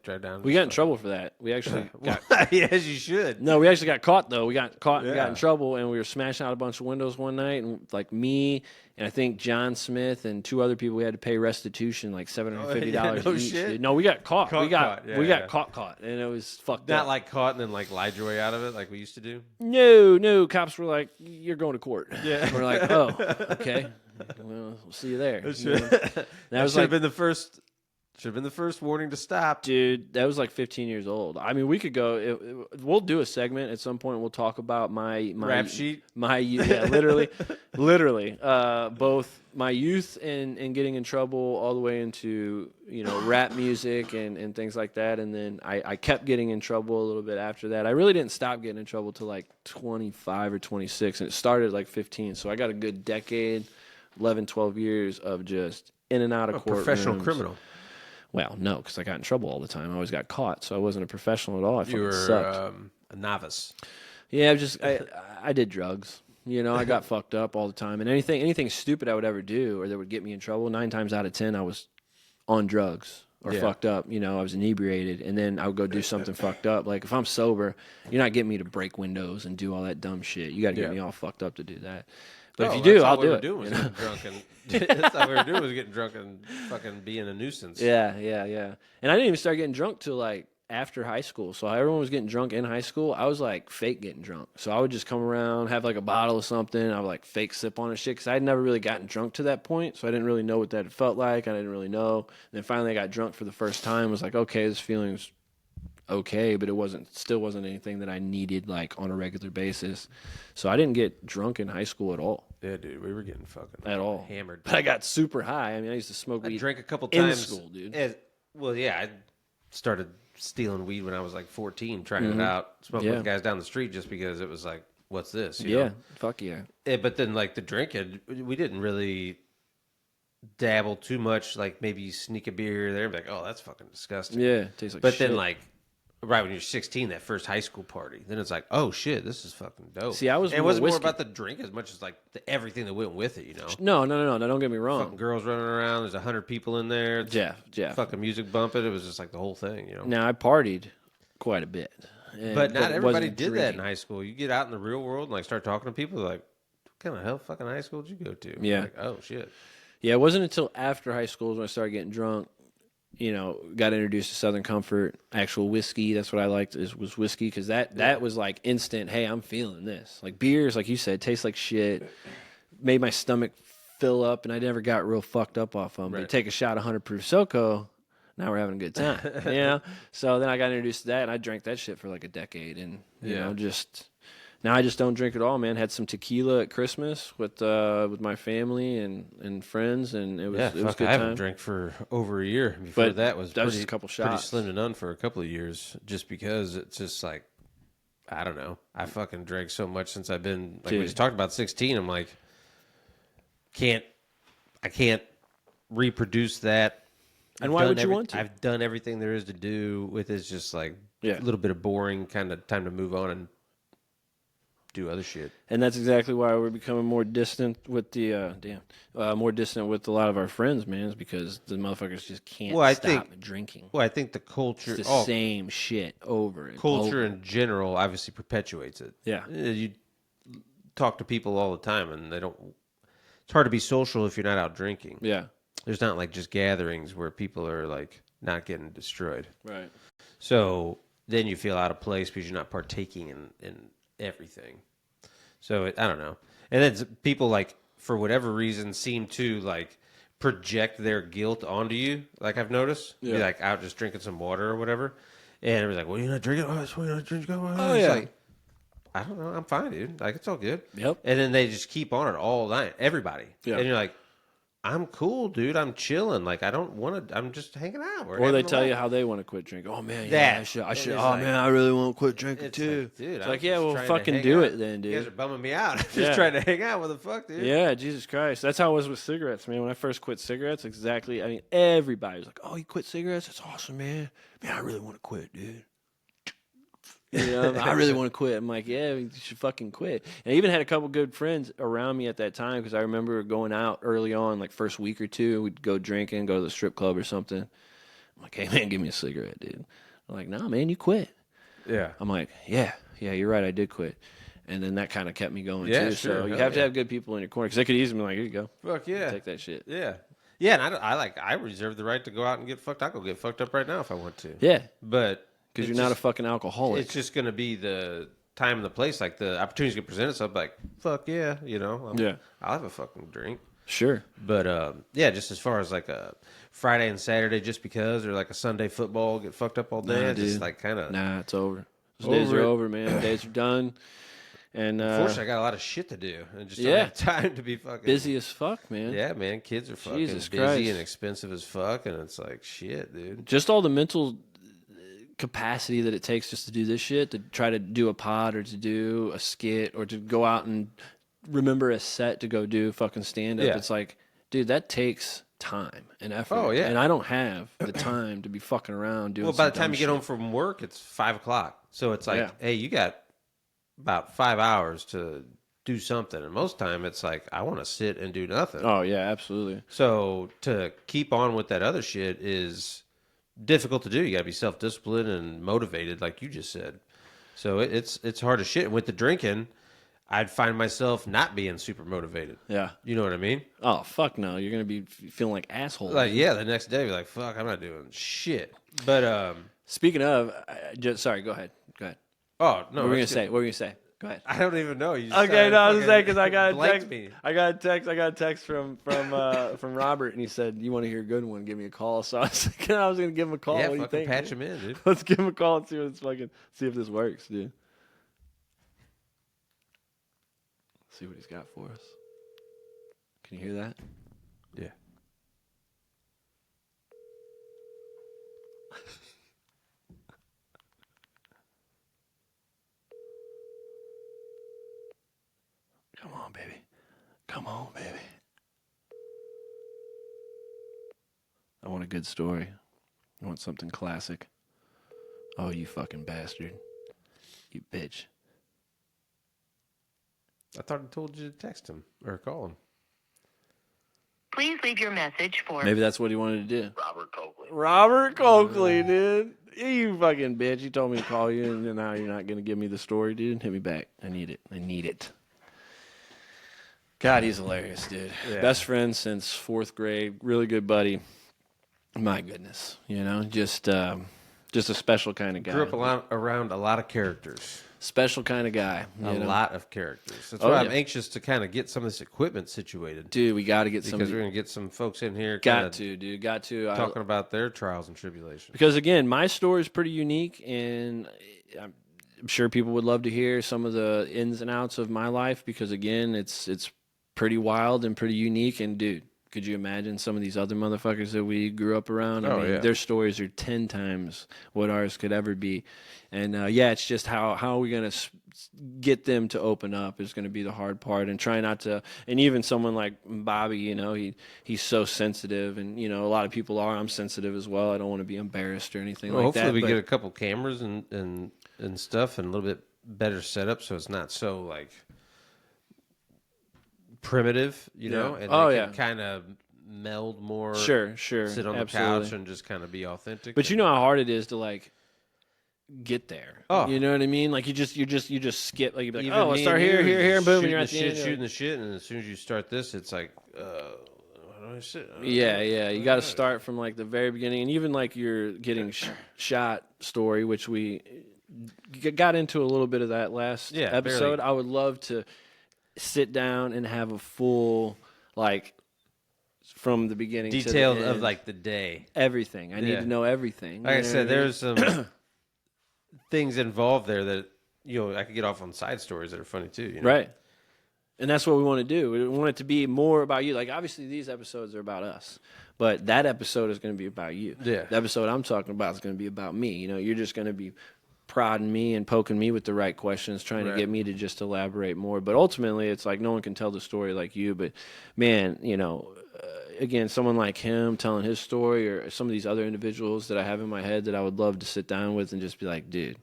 Drive down. We got in trouble for that. We actually got. Yes, you should. No, we actually got caught though. We got caught and got in trouble, and we were smashing out a bunch of windows one night, and like me and I think John Smith and two other people, we had to pay restitution like $750 no each. shit? Dude. No, we got caught. We got caught. caught, and it was fucked Not up. like caught and then like lied your way out of it, like we used to do. No. Cops were like, "You're going to court." Yeah, we're like, "Oh, okay. Well, we'll see you there." That was should have been the first. Should have been the first warning to stop. Dude, that was like 15 years old. I mean, we could go. We'll do a segment at some point. We'll talk about my rap sheet. Literally, both my youth and getting in trouble all the way into rap music and things like that. And then I kept getting in trouble a little bit after that. I really didn't stop getting in trouble till like 25 or 26, and it started at like 15. So I got a good decade, 11, 12 years of just in and out of court. Professional criminal. Well, no, because I got in trouble all the time. I always got caught, so I wasn't a professional at all. I you were sucked. A novice. Yeah, I did drugs. I got fucked up all the time, and anything stupid I would ever do or that would get me in trouble, 9 times out of 10 I was on drugs or fucked up. I was inebriated, and then I would go do something fucked up. Like if I'm sober, you're not getting me to break windows and do all that dumb shit. You got to get me all fucked up to do that. But if you do, I'll do it. Getting drunk that's all we were doing was getting drunk and fucking being a nuisance. Yeah. And I didn't even start getting drunk till like after high school. So everyone was getting drunk in high school. I was like fake getting drunk. So I would just come around, have like a bottle of something. I would like fake sip on it shit because I had never really gotten drunk to that point. So I didn't really know what that felt like. I didn't really know. And then finally I got drunk for the first time. Was like, okay, this feeling's okay, but it still wasn't anything that I needed like on a regular basis. So I didn't get drunk in high school at all. Yeah, dude, we were getting fucking at all hammered. But I got super high. I mean, I used to smoke weed. I drank a couple times in school, dude. I started stealing weed when I was like 14, trying it out, smoking with guys down the street just because it was like, what's this? You know? Fuck yeah. But then like the drinking, we didn't really dabble too much. Like maybe sneak a beer there, and be like, oh, that's fucking disgusting. Yeah, tastes like but shit. Then like right when you're 16, that first high school party, then it's like, oh shit, this is fucking dope. See, I was. And it wasn't more about the drink as much as like everything that went with it. No. Don't get me wrong. Fucking girls running around. There's 100 people in there. Jeff. Fucking music bumping. It was just like the whole thing. Now I partied quite a bit, but not everybody did that in high school. You get out in the real world and like start talking to people, like, what kind of hell fucking high school did you go to? Yeah. Like, oh shit. Yeah, it wasn't until after high school when I started getting drunk. Got introduced to Southern Comfort, actual whiskey. That's what I liked was whiskey because that was like instant. Hey, I'm feeling this. Like beers, like you said, tastes like shit. Made my stomach fill up, and I never got real fucked up off them. But take a shot of 100 proof SoCo, now we're having a good time. So then I got introduced to that, and I drank that shit for like a decade, and now I just don't drink at all, man. Had some tequila at Christmas with my family and friends, and it was a good time. I haven't drank for over a year. Before that was just a couple shots. Pretty slim to none for a couple of years, just because it's just like, I don't know. I fucking drank so much since I've been, like we just talked about 16. I'm like, I can't reproduce that. And why would you want to? I've done everything there is to do with it. It's just like a little bit of boring kind of time to move on and do other shit. And that's exactly why we're becoming more distant with the more distant with a lot of our friends, man, is because the motherfuckers just can't stop drinking. Well, I think the culture, it's the same shit over and culture over. In general obviously perpetuates it. Yeah. You talk to people all the time and it's hard to be social if you're not out drinking. Yeah. There's not like just gatherings where people are like not getting destroyed. Right. So then you feel out of place because you're not partaking in everything. So I don't know. And then people like for whatever reason seem to like project their guilt onto you. Like I've noticed, be like out just drinking some water or whatever, and everybody's like, "Well, you're not drinking. Oh, you're not drinking." Oh it's yeah. like, I don't know. I'm fine, dude. Like it's all good. Yep. And then they just keep on it all night. Everybody. Yeah. And you're like, I'm cool, dude. I'm chilling. Like I don't want to. I'm just hanging out. Or they tell you how they want to quit drinking. Oh man, I should. Oh like, man, I really want to quit drinking too. Like, dude, it's I'm like, yeah, well, trying fucking to do out. it then, dude. You guys are bumming me out. I'm just trying to hang out. What the fuck, dude? Yeah, Jesus Christ. That's how it was with cigarettes, man. When I first quit cigarettes, exactly. I mean, everybody was like, "Oh, you quit cigarettes? That's awesome, man. Man, I really want to quit, dude." You know, I really want to quit. I'm like, yeah, you should fucking quit. And I even had a couple good friends around me at that time because I remember going out early on, like first week or two, we'd go drinking, go to the strip club or something. I'm like, hey, man, give me a cigarette, dude. I'm like, nah, man, you quit. Yeah. I'm like, yeah, you're right, I did quit. And then that kind of kept me going, too. Sure. So you have to have good people in your corner because they could easily be like, here you go. Fuck yeah. Take that shit. Yeah. Yeah, and I reserve the right to go out and get fucked. I'll go get fucked up right now if I want to. Yeah. But because you're not a fucking alcoholic. It's just going to be the time and the place. Like the opportunity's going to present itself. Like, fuck yeah, you know. I'll have a fucking drink. Sure. But, yeah, just as far as like a Friday and Saturday just because, or like a Sunday football, get fucked up all day. It's just like kind of. Nah, it's over. Those days are over, man. Days are done. And unfortunately, I got a lot of shit to do. And just don't have time to be fucking. Busy as fuck, man. Yeah, man. Kids are fucking Jesus busy Christ. and expensive as fuck. And it's like, shit, dude. Just all the mental capacity that it takes just to do this shit, to try to do a pod or to do a skit or to go out and remember a set to go do fucking stand-up. It's like, dude, that takes time and effort. Oh, yeah. And I don't have the time to be fucking around doing. Well, by the time you get home from work, it's 5 o'clock. So it's like, hey, you got about 5 hours to do something. And most time it's like, I want to sit and do nothing. Oh, yeah, absolutely. So to keep on with that other shit is difficult to do. You got to be self-disciplined and motivated, like you just said. So it's hard as shit. And with the drinking, I'd find myself not being super motivated. Yeah. You know what I mean? Oh, fuck no. You're going to be feeling like asshole. Like, yeah, the next day, be like, fuck, I'm not doing shit. But, speaking of, sorry, go ahead. Oh, no. What were you going to say? What were you going to say? Go ahead. I don't even know. You just okay, no, I was just saying because I got a text from Robert, and he said, "You want to hear a good one? Give me a call." So I was thinking I was going to give him a call. Yeah, what do you think? patch him in, dude. Let's give him a call and see if this works, dude. See what he's got for us. Can you hear that? Yeah. Come on, baby. Come on, baby. I want a good story. I want something classic. Oh, you fucking bastard. You bitch. I thought I told you to text him or call him. Please leave your message for... Maybe that's what he wanted to do. Robert Coakley, dude. You fucking bitch. You told me to call you, and now you're not going to give me the story, dude. Hit me back. I need it. God, he's hilarious, dude. Yeah. Best friend since 4th grade. Really good buddy. My goodness. You know, just a special kind of guy. Grew up around a lot of characters. Special kind of guy. A lot of characters. That's why I'm anxious to kind of get some of this equipment situated. Dude, we got to get some. Because we're going to get some folks in here. Got to. Talking about their trials and tribulations. Because, again, my story is pretty unique, and I'm sure people would love to hear some of the ins and outs of my life because, again, it's pretty wild and pretty unique. And, dude, could you imagine some of these other motherfuckers that we grew up around? I mean, their stories are 10 times what ours could ever be. And, it's just how are we going to get them to open up is going to be the hard part. And try not to – and even someone like Bobby, you know, he's so sensitive. And, you know, a lot of people are. I'm sensitive as well. I don't want to be embarrassed or anything like that. Hopefully we get a couple cameras and stuff and a little bit better setup so it's not so, like – primitive, you know, and they can kind of meld more. Sure. Sit on the couch and just kind of be authentic. But you know how hard it is to like get there. Oh, you know what I mean? Like you just skip. Like you'd be like, oh, let's start here, and boom, and you're at the end. Shooting the shit, and as soon as you start this, it's like, how do I sit? Yeah. You got to start from like the very beginning, and even like your getting shot story, which we got into a little bit of that last episode. Barely. I would love to sit down and have a full like from the beginning Detailed to the end. of like the day. Everything. I need to know everything. Like I said, there's some things involved there that, I could get off on side stories that are funny too. Right. And that's what we want to do. We want it to be more about you. Like, obviously, these episodes are about us, but that episode is going to be about you. Yeah. The episode I'm talking about is going to be about me. You're just going to be prodding me and poking me with the right questions, trying to get me to just elaborate more. But ultimately, it's like no one can tell the story like you. But, man, again, someone like him telling his story, or some of these other individuals that I have in my head that I would love to sit down with and just be like, dude,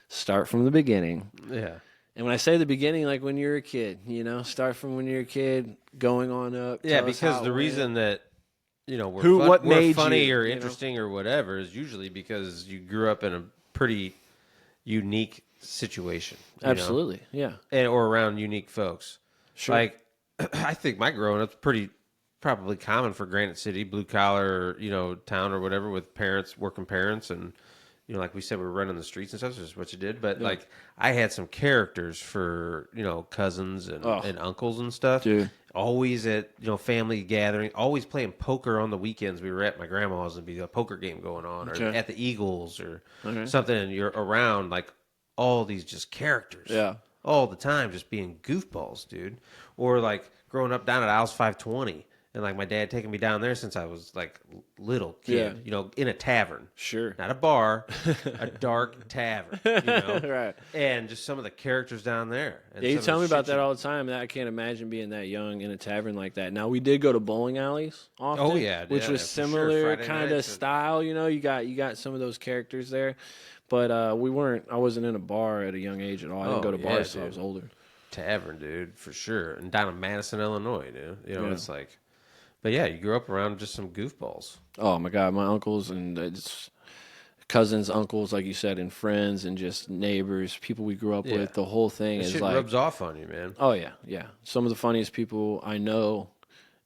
start from the beginning. Yeah. And when I say the beginning, like when you're a kid, start from when you're a kid, going on up. Yeah, because the reason that, we're, what we're made funny you, or interesting or whatever is usually because you grew up in a pretty unique situation. Absolutely, yeah. Or around unique folks. Sure. Like, I think my growing up's probably common for Granite City, blue collar, town or whatever, with working parents, and like we said, we were running the streets and stuff. That's just what you did. But like, I had some characters for cousins and uncles and stuff. Dude. Always at family gathering, always playing poker on the weekends. We were at my grandma's and be a poker game going on, or at the Eagles or something. And you're around like all these just characters, all the time, just being goofballs, dude. Or like growing up down at Isles 520. And, like, my dad taking me down there since I was, like, little kid, in a tavern. Sure. Not a bar, a dark tavern, Right. And just some of the characters down there. And You tell me about that all the time. I can't imagine being that young in a tavern like that. Now, we did go to bowling alleys often. Oh, yeah. Which was similar kind of style, You got some of those characters there. But I wasn't in a bar at a young age at all. I didn't go to bars until I was older. Tavern, dude, for sure. And down in Madison, Illinois, dude. It's like... But yeah, you grew up around just some goofballs. Oh my God, my uncles and cousins, uncles, like you said, and friends, and just neighbors, people we grew up with. The whole thing is shit like rubs off on you, man. Oh yeah, yeah. Some of the funniest people I know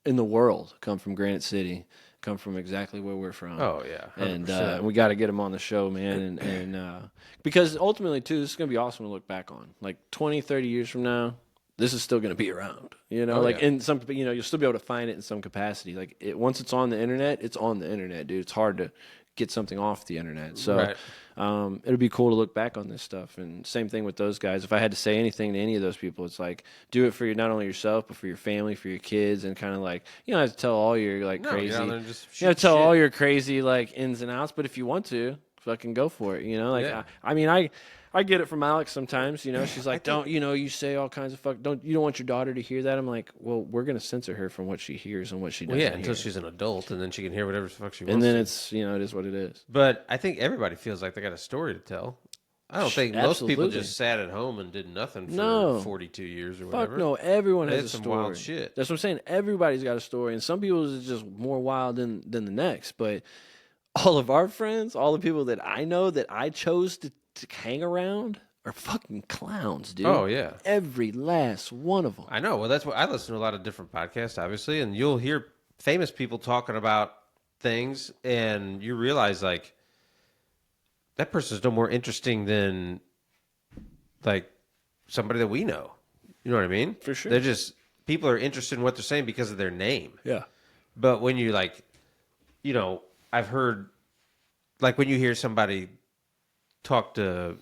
in the world come from Granite City, come from exactly where we're from. Oh yeah, 100%. And we got to get them on the show, man. And because ultimately too, this is gonna be awesome to look back on. Like 20, 30 years from now, this is still going to be around, in some, you'll still be able to find it in some capacity. Like once it's on the internet, it's on the internet, dude. It's hard to get something off the internet. So it'll be cool to look back on this stuff. And same thing with those guys. If I had to say anything to any of those people, it's like, do it for not only yourself, but for your family, for your kids, and kind of like, you don't have to tell all your crazy, all your crazy like ins and outs. But if you want to, fucking go for it. I get it from Alex sometimes, she's like, you say all kinds of you don't want your daughter to hear that. I'm like, well, we're going to censor her from what she hears and what she doesn't hear. Until she's an adult, and then she can hear whatever the fuck she wants. And then it's, it is what it is. But I think everybody feels like they got a story to tell. I don't think most people just sat at home and did nothing for 42 years or whatever. Fuck no, everyone has a some story. Wild shit. That's what I'm saying. Everybody's got a story, and some people's is just more wild than the next. But all of our friends, all the people that I know that I chose to hang around, are fucking clowns, dude. Oh, yeah. Every last one of them. I know. Well, that's what I listen to a lot of different podcasts, obviously, and you'll hear famous people talking about things, and you realize, like, that person's no more interesting than, like, somebody that we know. You know what I mean? For sure. They're just, people are interested in what they're saying because of their name. Yeah. But when you, like, I've heard, like, when you hear somebody talk to,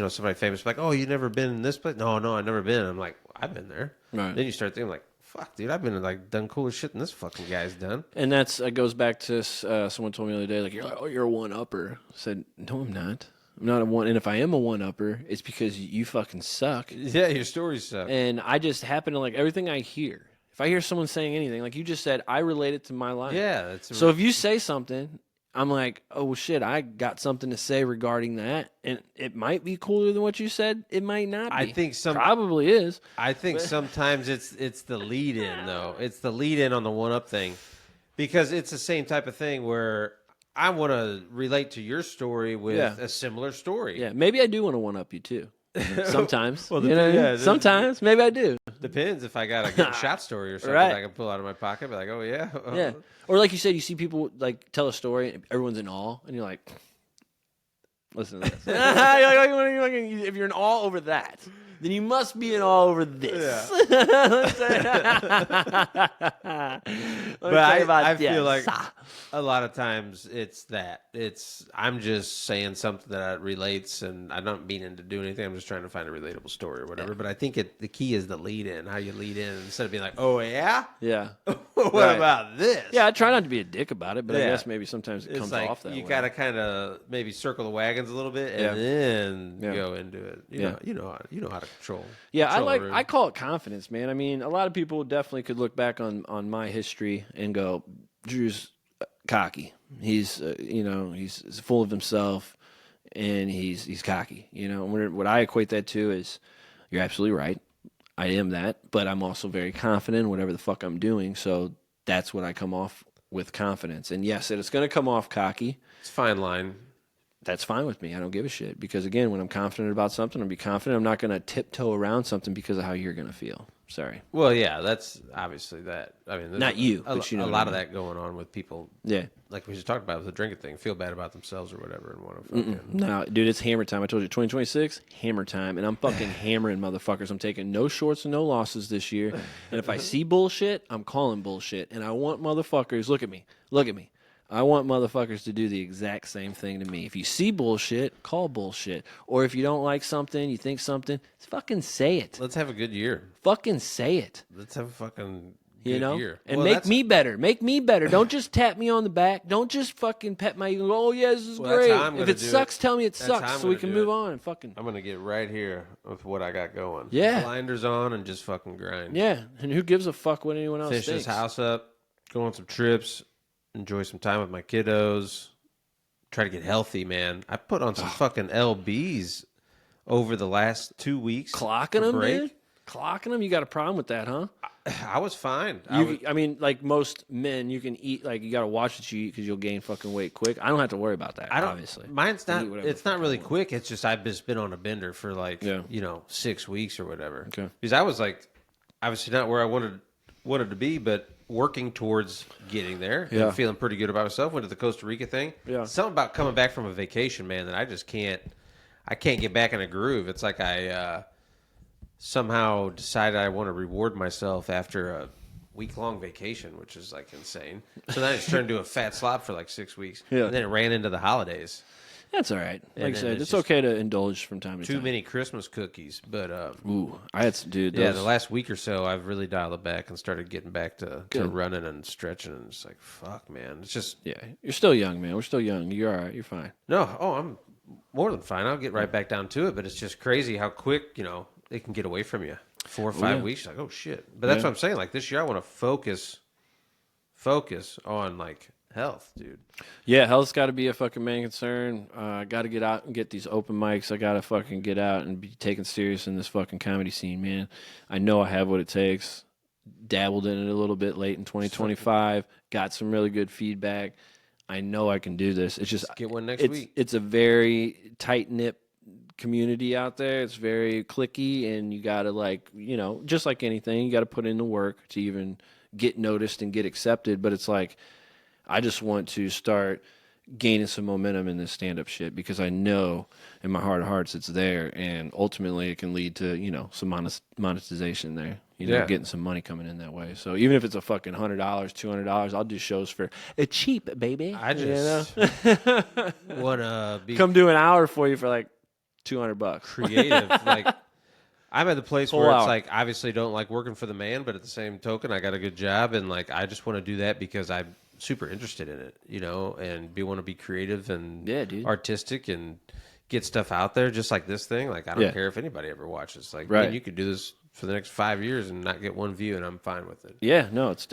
somebody famous, like, oh, you never been in this place? No, I've never been. I'm like, I've been there. Right. Then you start thinking, like, fuck, dude, I've been like done cooler shit than this fucking guy's done. And it goes back to someone told me the other day, like, you're a one-upper. I said, no, I'm not. I'm not a one. And if I am a one-upper, it's because you fucking suck. Yeah, your stories suck. And I just happen to like everything I hear. If I hear someone saying anything, like you just said, I relate it to my life. Yeah. So if you say something, I'm like, oh, shit, I got something to say regarding that. And it might be cooler than what you said. It might not be. I think probably is. I think sometimes it's the lead-in, though. It's the lead-in on the one-up thing. Because it's the same type of thing where I want to relate to your story with a similar story. Yeah, maybe I do want to one-up you, too. Sometimes. Well, sometimes. Maybe I do. Depends if I got a good shot story or something I can pull out of my pocket. Be like, oh, yeah. Yeah. Or like you said, you see people like tell a story and everyone's in awe. And you're like, listen to this. If you're in awe over that. then you must be in all over this. But I feel like a lot of times I'm just saying something that relates, and I'm not meaning to do anything. I'm just trying to find a relatable story or whatever. But I think the key is the lead in, how you lead in, instead of being like, oh yeah, yeah. what about this? Yeah, I try not to be a dick about it, but I guess maybe sometimes it comes like off that way. You got to kind of maybe circle the wagons a little bit and then go into it. You know how to control. Yeah, I call it confidence, man. I mean, a lot of people definitely could look back on my history and go, Drew's cocky. He's he's full of himself and he's cocky. What I equate that to is, you're absolutely right. I am that, but I'm also very confident in whatever the fuck I'm doing. So that's what I come off with, confidence. And yes, it's going to come off cocky. It's a fine line. That's fine with me. I don't give a shit. Because, again, when I'm confident about something, I'm be confident. I'm not going to tiptoe around something because of how you're going to feel. Sorry. Well, yeah, that's obviously that. I mean, not you, but a lot of that going on with people. Yeah. Like we just talked about with the drinking thing, feel bad about themselves or whatever and want to fucking... No, dude, it's hammer time. I told you, 2026, hammer time. And I'm fucking hammering motherfuckers. I'm taking no shorts and no losses this year. And if I see bullshit, I'm calling bullshit. And I want motherfuckers, look at me. I want motherfuckers to do the exact same thing to me. If you see bullshit, call bullshit. Or if you don't like something, you think something, fucking say it. Let's have a good year. Fucking say it. Let's have a fucking good year. And make me better. Make me better. Don't just tap me on the back. Don't just fucking pet my ego. Oh, yeah, this is great. If it sucks, tell me it sucks so we can move on. Fucking. I'm going to get right here with what I got going. Yeah. Blinders on and just fucking grind. Yeah. And who gives a fuck what anyone else thinks? Finish this house up, go on some trips, enjoy some time with my kiddos, try to get healthy, man. I put on some fucking LBs over the last 2 weeks. Clocking them, man? Clocking them? You got a problem with that, huh? I was fine. I mean, like most men, you can eat, like, you got to watch what you eat because you'll gain fucking weight quick. I don't have to worry about that, obviously. Mine's not, it's not really quick. It's just I've just been on a bender for like, 6 weeks or whatever. Okay. Because I was like, obviously not where I wanted to be, but working towards getting there and feeling pretty good about myself. Went to the Costa Rica thing. Yeah. Something about coming back from a vacation, man, that I just can't get back in a groove. It's like I somehow decided I want to reward myself after a week-long vacation, which is like insane. So then I just turned into a fat slob for like 6 weeks. Yeah. And then it ran into the holidays. That's all right. Like I said, it's okay to indulge from time to time. Too many Christmas cookies, but ooh, I had some, dude. Yeah, the last week or so, I've really dialed it back and started getting back to running and stretching, and it's like, fuck, man, it's just you're still young, man. We're still young. You're all right. You're fine. No, I'm more than fine. I'll get right back down to it, but it's just crazy how quick it can get away from you. 4 or 5 weeks, like, oh shit. But that's what I'm saying. Like this year, I want to focus on like health, dude. Yeah, health's got to be a fucking main concern. I got to get out and get these open mics. I got to fucking get out and be taken serious in this fucking comedy scene, man. I know I have what it takes. Dabbled in it a little bit late in 2025. Got some really good feedback. I know I can do this. It's just get one next week. It's a very tight-knit community out there. It's very cliquey, and you got to just like anything, you got to put in the work to even get noticed and get accepted. But it's like, I just want to start gaining some momentum in this stand-up shit because I know in my heart of hearts it's there, and ultimately it can lead to, some monetization there. Getting some money coming in that way. So even if it's a fucking $100, $200, I'll do shows for a cheap, baby. I just want to come do an hour for you for like $200. Creative, like I'm at the place where it's like, obviously don't like working for the man, but at the same token, I got a good job, and like I just want to do that because I'm super interested in it, and want to be creative and artistic and get stuff out there, just like this thing. Like I don't care if anybody ever watches. Like, man, you could do this for the next 5 years and not get one view, and I'm fine with it. Yeah, no, it's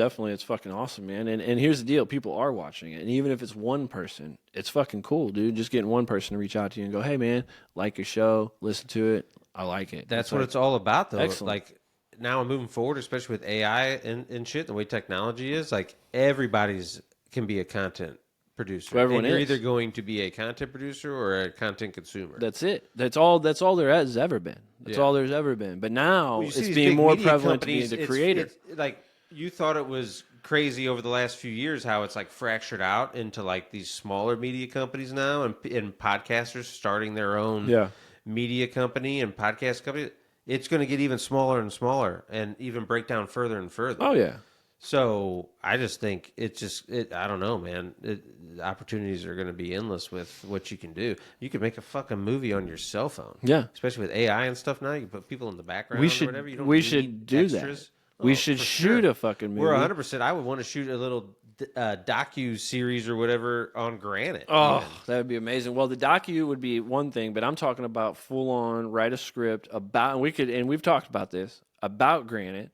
fucking awesome, man. And here's the deal. People are watching it. And even if it's one person, it's fucking cool, dude. Just getting one person to reach out to you and go, hey, man, like your show, listen to it. I like it. That's what it's all about, though. Excellent. Like, now I'm moving forward, especially with AI and shit, the way technology is, like, everybody's can be a content producer. Everyone and you're is. either going to be a content producer or a content consumer. That's it. That's all there has ever been. That's all there's ever been. But now it's being more prevalent to be the creator. It's like, you thought it was crazy over the last few years how it's like fractured out into like these smaller media companies now, and podcasters starting their own media company and podcast company. it's going to get even smaller and smaller, and even break down further and further. Oh yeah. So I just think I don't know, man. The opportunities are going to be endless with what you can do. You can make a fucking movie on your cell phone. Yeah. Especially with AI and stuff now. You can put people in the background We or should whatever. You don't we need should do extras. that. We Oh, should for shoot sure. a fucking movie. We're 100%. I would want to shoot a little docu series or whatever on Granite. Oh, even. that would be amazing. Well, the docu would be one thing, but I'm talking about full on write a script about, and we've talked about this, about Granite.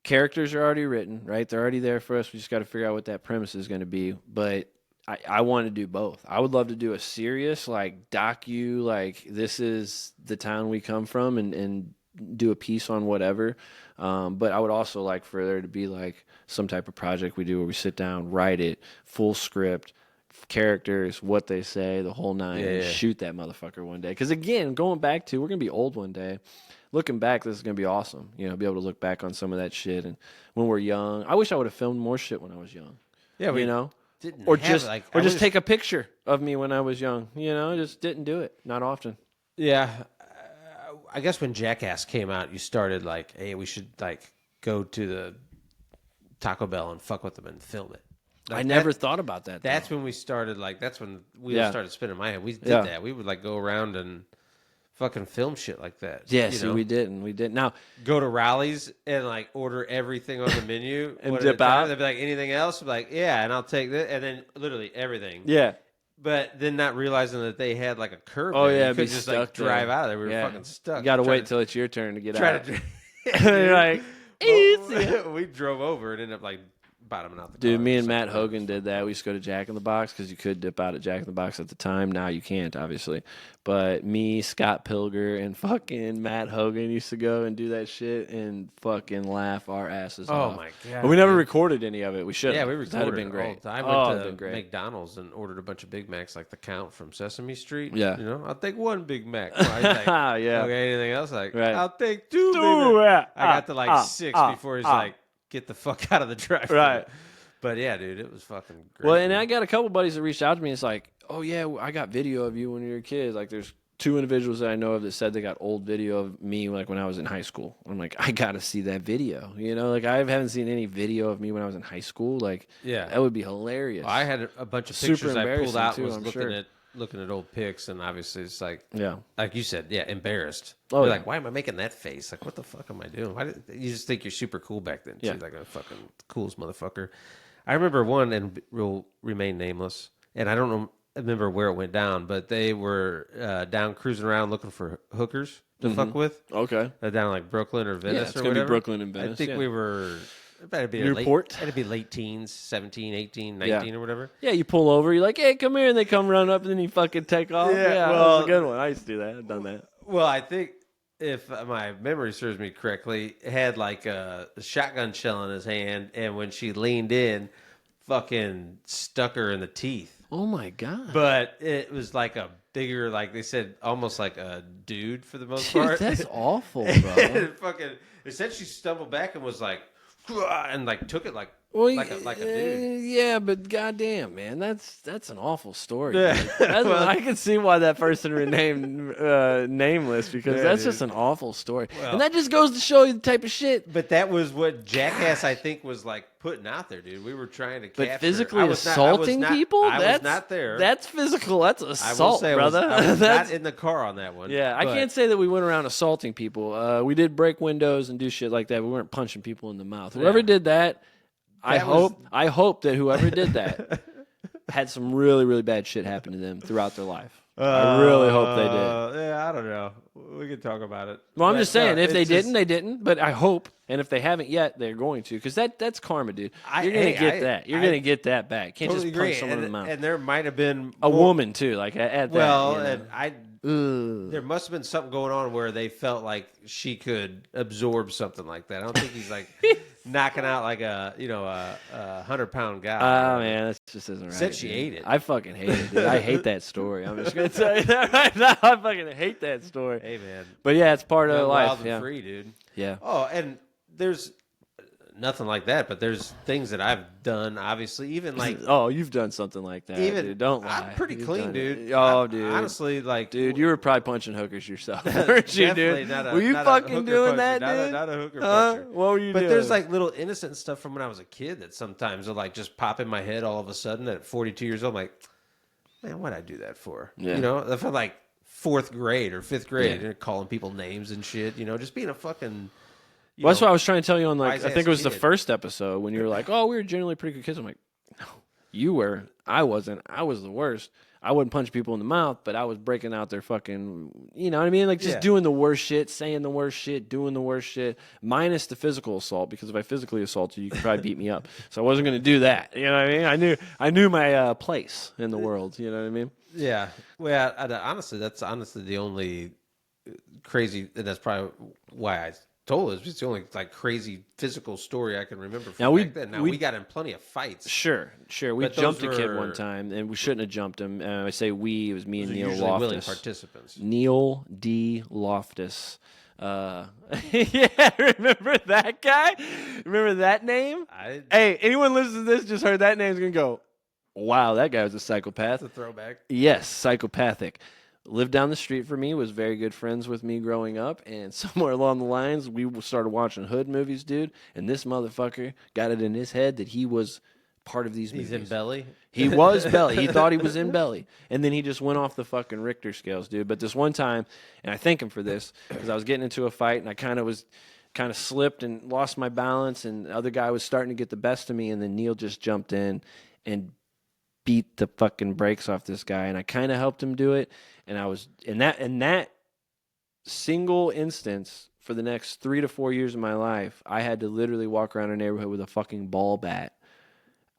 Characters are already written, right? They're already there for us. We just got to figure out what that premise is going to be. But I want to do both. I would love to do a serious, like, docu, like, this is the town we come from, and do a piece on whatever. But I would also like for there to be, like, some type of project we do where we sit down, write it, full script, characters, what they say, the whole nine, and shoot that motherfucker one day. Because, again, going back to, we're going to be old one day. Looking back, this is going to be awesome. You know, be able to look back on some of that shit. And when we're young, I wish I would have filmed more shit when I was young. Yeah, you know? Didn't Or have, just take a picture of me when I was young. You know, just didn't do it. Not often. Yeah. I guess when Jackass came out, you started like, hey, we should like go to the Taco Bell and fuck with them and film it. Like I never thought about that. That's though. when we started, like, that's when wheels started spinning in my head. We did that. We would like go around and fucking film shit like that. Yeah, see, we didn't. We didn't. Now, go to rallies and like order everything on the menu and dip out. They'd be like, anything else? I'd be like, yeah, and I'll take that. And then literally everything. Yeah. But then not realizing that they had like a curve. Oh, there. yeah, You be couldn't just stuck like drive there. out of there. We were Yeah. fucking stuck. You got to wait till it's your turn to get out. to You're like, we drove over and ended up like bottoming out the car. Dude, me and Matt Hogan did that. We used to go to Jack in the Box because you could dip out at Jack in the Box at the time. Now you can't, obviously. But me, Scott Pilger, and fucking Matt Hogan used to go and do that shit and fucking laugh our asses off. Oh, my God. But we never recorded any of it. We should have. Yeah, we recorded. That would have been great. I went to McDonald's and ordered a bunch of Big Macs like the Count from Sesame Street. Yeah. You know, I'll take one Big Mac. Like, yeah. Okay, anything else? Like, right. I'll take two Big Macs. Yeah. I got to like six before he's like, get the fuck out of the drive. Right. But yeah, dude, it was fucking great. Well, and I got a couple buddies that reached out to me. It's like, oh, yeah, I got video of you when you were a kid. Like, there's 2 individuals that I know of that said they got old video of me like when I was in high school. I'm like, I got to see that video. You know, like I haven't seen any video of me when I was in high school. Like, yeah, that would be hilarious. Well, I had a bunch of Super pictures I pulled out too, was I'm looking at old pics, and obviously it's like, yeah, like you said, yeah, embarrassed. Oh, You're like, why am I making that face? Like, what the fuck am I doing? You just think you're super cool back then, too, like a fucking coolest motherfucker. I remember one, and will remain nameless, and I don't remember where it went down, but they were down cruising around looking for hookers to fuck with. Okay. Down like Brooklyn or Venice it's or gonna whatever. be Brooklyn and Venice. I think we were... It'd be Newport? It'd be late teens, 17, 18, 19 or whatever. Yeah, you pull over, you're like, hey, come here, and they come run up, and then you fucking take off. Yeah, well, that's a good one. I used to do that. I've done that. Well, I think if my memory serves me correctly, had like a shotgun shell in his hand, and when she leaned in, fucking stuck her in the teeth. Oh, my God. But it was like a bigger, like they said, almost like a dude for the most part. That's awful, bro. Fucking, it said she stumbled back and was like, and like took it like a dude. Yeah, but goddamn, man, that's an awful story. Yeah. Well, I can see why that person renamed nameless because that's just an awful story, and that just goes to show you the type of shit. But that was what Jackass, I think, was like putting out there, dude. We were trying to capture. But physically assaulting people? I was not there. That's physical. That's assault, I will say brother. I was not in the car on that one. Yeah, I can't say that we went around assaulting people. We did break windows and do shit like that. We weren't punching people in the mouth. Whoever did that, I hope that whoever did that had some really, really bad shit happen to them throughout their life. I really hope they did. Yeah, I don't know. We can talk about it. Well, I'm just saying, if they didn't, they didn't. But I hope, and if they haven't yet, they're going to, because that's karma, dude. You're gonna get that. You're gonna get that back. Can't totally just punch agree. someone in the mouth. And there might have been a woman too, like at that. Well, you know? and there must have been something going on where they felt like she could absorb something like that. I don't think he's like knocking out like a 100-pound guy. Oh man, that just isn't right. Said she ate it. I fucking hate it, dude. I hate that story. I'm just gonna tell you that right now. I fucking hate that story. Hey man, but yeah, it's part of life. Wild and yeah, free, dude. Yeah. Oh, and there's nothing like that. But there's things that I've done, obviously, even like oh, you've done something like that. even Dude. Don't lie. I'm pretty You've clean, done dude. it. Oh, dude. Honestly, like, dude, you were probably punching hookers yourself, weren't you, definitely dude? not a, were you not fucking a hooker doing puncher, that, dude? Not a hooker Huh? puncher. What were you doing? But there's like little innocent stuff from when I was a kid that sometimes will like just pop in my head all of a sudden at 42 years old. I'm like, man, what'd I do that for? Yeah. You know, if I'm like 4th grade or 5th grade and calling people names and shit, you know, just being a fucking. Well, that's what I was trying to tell you on, like, I wise-ass think it was the kid. first episode when you were like, oh, we were generally pretty good kids. I'm like, no, you were. I wasn't. I was the worst. I wouldn't punch people in the mouth, but I was breaking out their fucking, you know what I mean? Like, just doing the worst shit, saying the worst shit, doing the worst shit, minus the physical assault, because if I physically assaulted you, you could probably beat me up. So I wasn't going to do that. You know what I mean? I knew my place in the world. You know what I mean? Yeah. Well, honestly, that's the only crazy, and that's probably why I told it. It's the only like crazy physical story I can remember from back then. Now we got in plenty of fights. Sure. We But jumped a those kid were- one time, and we shouldn't have jumped him. I say we. It was me and Those are Neil usually willing Loftus. participants. Neil D. Loftus. Yeah, remember that guy? Remember that name? Hey, anyone listening to this just heard that name's gonna go, wow, that guy was a psychopath. That's a throwback. Yes, psychopathic. Lived down the street from me, was very good friends with me growing up, and somewhere along the lines, we started watching hood movies, dude, and this motherfucker got it in his head that he was part of these movies. He's in Belly. He was Belly. He thought he was in Belly. And then he just went off the fucking Richter scales, dude. But this one time, and I thank him for this, because I was getting into a fight, and I kind of slipped and lost my balance, and the other guy was starting to get the best of me, and then Neil just jumped in and beat the fucking brakes off this guy, and I kind of helped him do it. And I was in that single instance for the next 3 to 4 years of my life, I had to literally walk around a neighborhood with a fucking ball bat.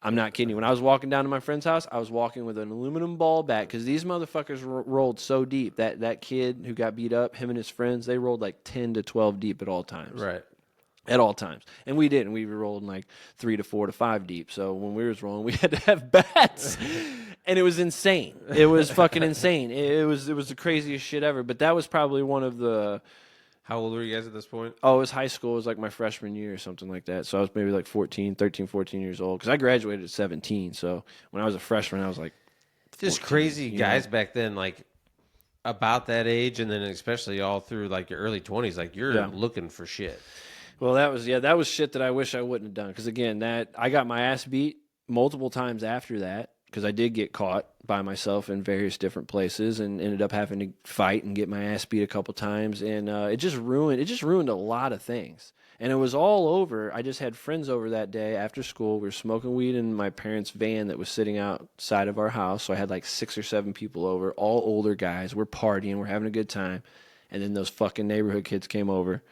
I'm not kidding you. When I was walking down to my friend's house, I was walking with an aluminum ball bat because these motherfuckers rolled so deep. That kid who got beat up, him and his friends, they rolled like 10 to 12 deep at all times. Right. At all times. And we didn't. We were rolling like 3 to 4 to 5 deep. So when we was rolling, we had to have bats. And it was insane. It was fucking insane. It was the craziest shit ever. But that was probably one of the... How old were you guys at this point? Oh, it was high school. It was like my freshman year or something like that. So I was maybe like 14 years old. Because I graduated at 17. So when I was a freshman, I was like 14, Just crazy guys back then, like about that age, and then especially all through like your early 20s, like you're looking for shit. Well, that was shit that I wish I wouldn't have done. Because again, I got my ass beat multiple times after that. Because I did get caught by myself in various different places and ended up having to fight and get my ass beat a couple times. And it just ruined a lot of things. And it was all over. I just had friends over that day after school. We were smoking weed in my parents' van that was sitting outside of our house. So I had like 6 or 7 people over, all older guys. We're partying. We're having a good time. And then those fucking neighborhood kids came over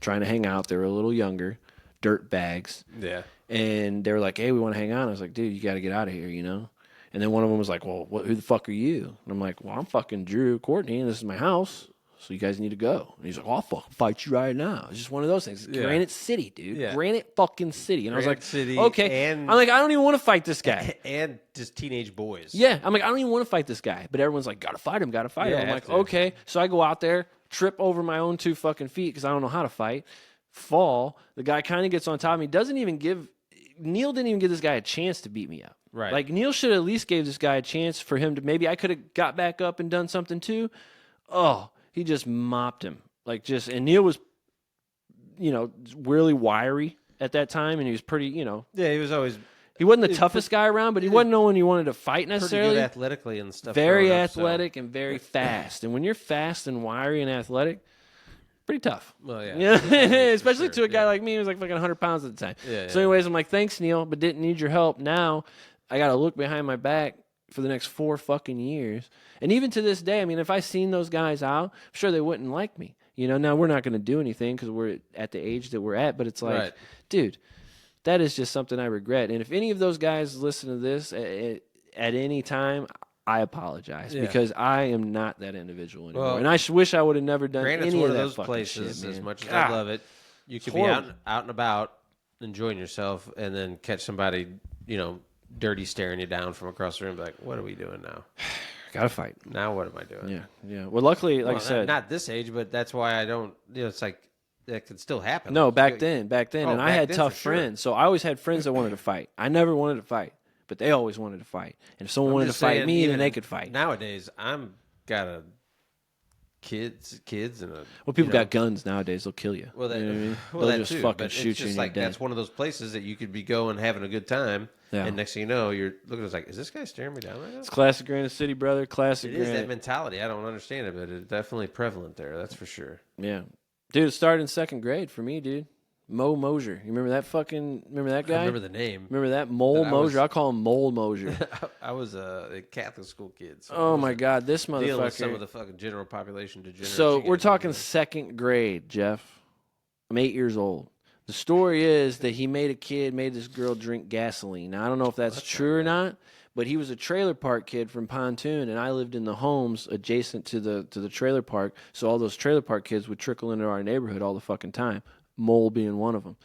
trying to hang out. They were a little younger, dirt bags. Yeah. And they were like, hey, we want to hang out. I was like, dude, you got to get out of here, you know? And then one of them was like, well, who the fuck are you? And I'm like, well, I'm fucking Drew Courtney, and this is my house, so you guys need to go. And he's like, well, I'll fucking fight you right now. It's just one of those things. Yeah. Granite City, dude. Yeah. Granite fucking City. And I was like, City okay. and- I'm like, I don't even want to fight this guy. And just teenage boys. Yeah. I'm like, I don't even want to fight this guy. But everyone's like, gotta fight him. I'm have like, to. okay. So I go out there, trip over my own 2 fucking feet because I don't know how to fight, fall. The guy kind of gets on top of me. Neil didn't even give this guy a chance to beat me up. Right. Like, Neil should at least gave this guy a chance for him to maybe I could have got back up and done something too. Oh, he just mopped him. And Neil was, really wiry at that time, and he was pretty, Yeah, he was always he wasn't the toughest guy around, but he wasn't no one you wanted to fight pretty necessarily. good athletically and stuff. Very growing up, athletic and very fast. And when you're fast and wiry and athletic, pretty tough. Well, yeah. Especially sure, to a guy like me who was like fucking 100 pounds at the time. Yeah, So anyways, I'm like, thanks, Neil, but didn't need your help. Now I got to look behind my back for the next 4 fucking years. And even to this day, I mean, if I seen those guys out, I'm sure they wouldn't like me. Now we're not going to do anything because we're at the age that we're at. But it's like, Right. dude, that is just something I regret. And if any of those guys listen to this at any time, I apologize because I am not that individual anymore. Well, and I wish I would have never done Granted, it's any one of of that those fucking places, shit, as man. much as God. I love it, you could be horrible. out and about, enjoying yourself, and then catch somebody, dirty staring you down from across the room, be like, what are we doing now? Gotta fight. Now what am I doing? Yeah. Well, luckily, like I said, not this age, but that's why I don't, it's like, that could still happen. No, Like, back then, Oh, and I back had then, tough for sure. friends. So I always had friends that wanted to fight. I never wanted to fight, but they always wanted to fight. And if someone I'm wanted to just fight saying, me, then even they could fight. Nowadays, I'm got a kids, and a. Well, people got guns nowadays. They'll kill you. Well, that, you know what I mean? well, They'll that just too. fucking But shoot it's you just and like you're that's dead. one of those places that you could be going having a good time, Yeah. and next thing you know, you're looking at like, is this guy staring me down right now? It's classic Granite City, brother. Classic It is Granite. that mentality. I don't understand it, but it's definitely prevalent there. That's for sure. Yeah. Dude, it started in second grade for me, dude. Mo Mosier. You remember that guy? I remember the name. Remember that? Mole But Mosier. I call him Mole Mosier. I was a Catholic school kid. So Oh, my God. This motherfucker. dealing with some of the fucking general population degeneracy. So we're talking second grade, Jeff. I'm 8 years old. The story is that he made this girl drink gasoline. Now, I don't know if that's true or not, but he was a trailer park kid from Pontoon, and I lived in the homes adjacent to the trailer park, so all those trailer park kids would trickle into our neighborhood all the fucking time, Mole being one of them.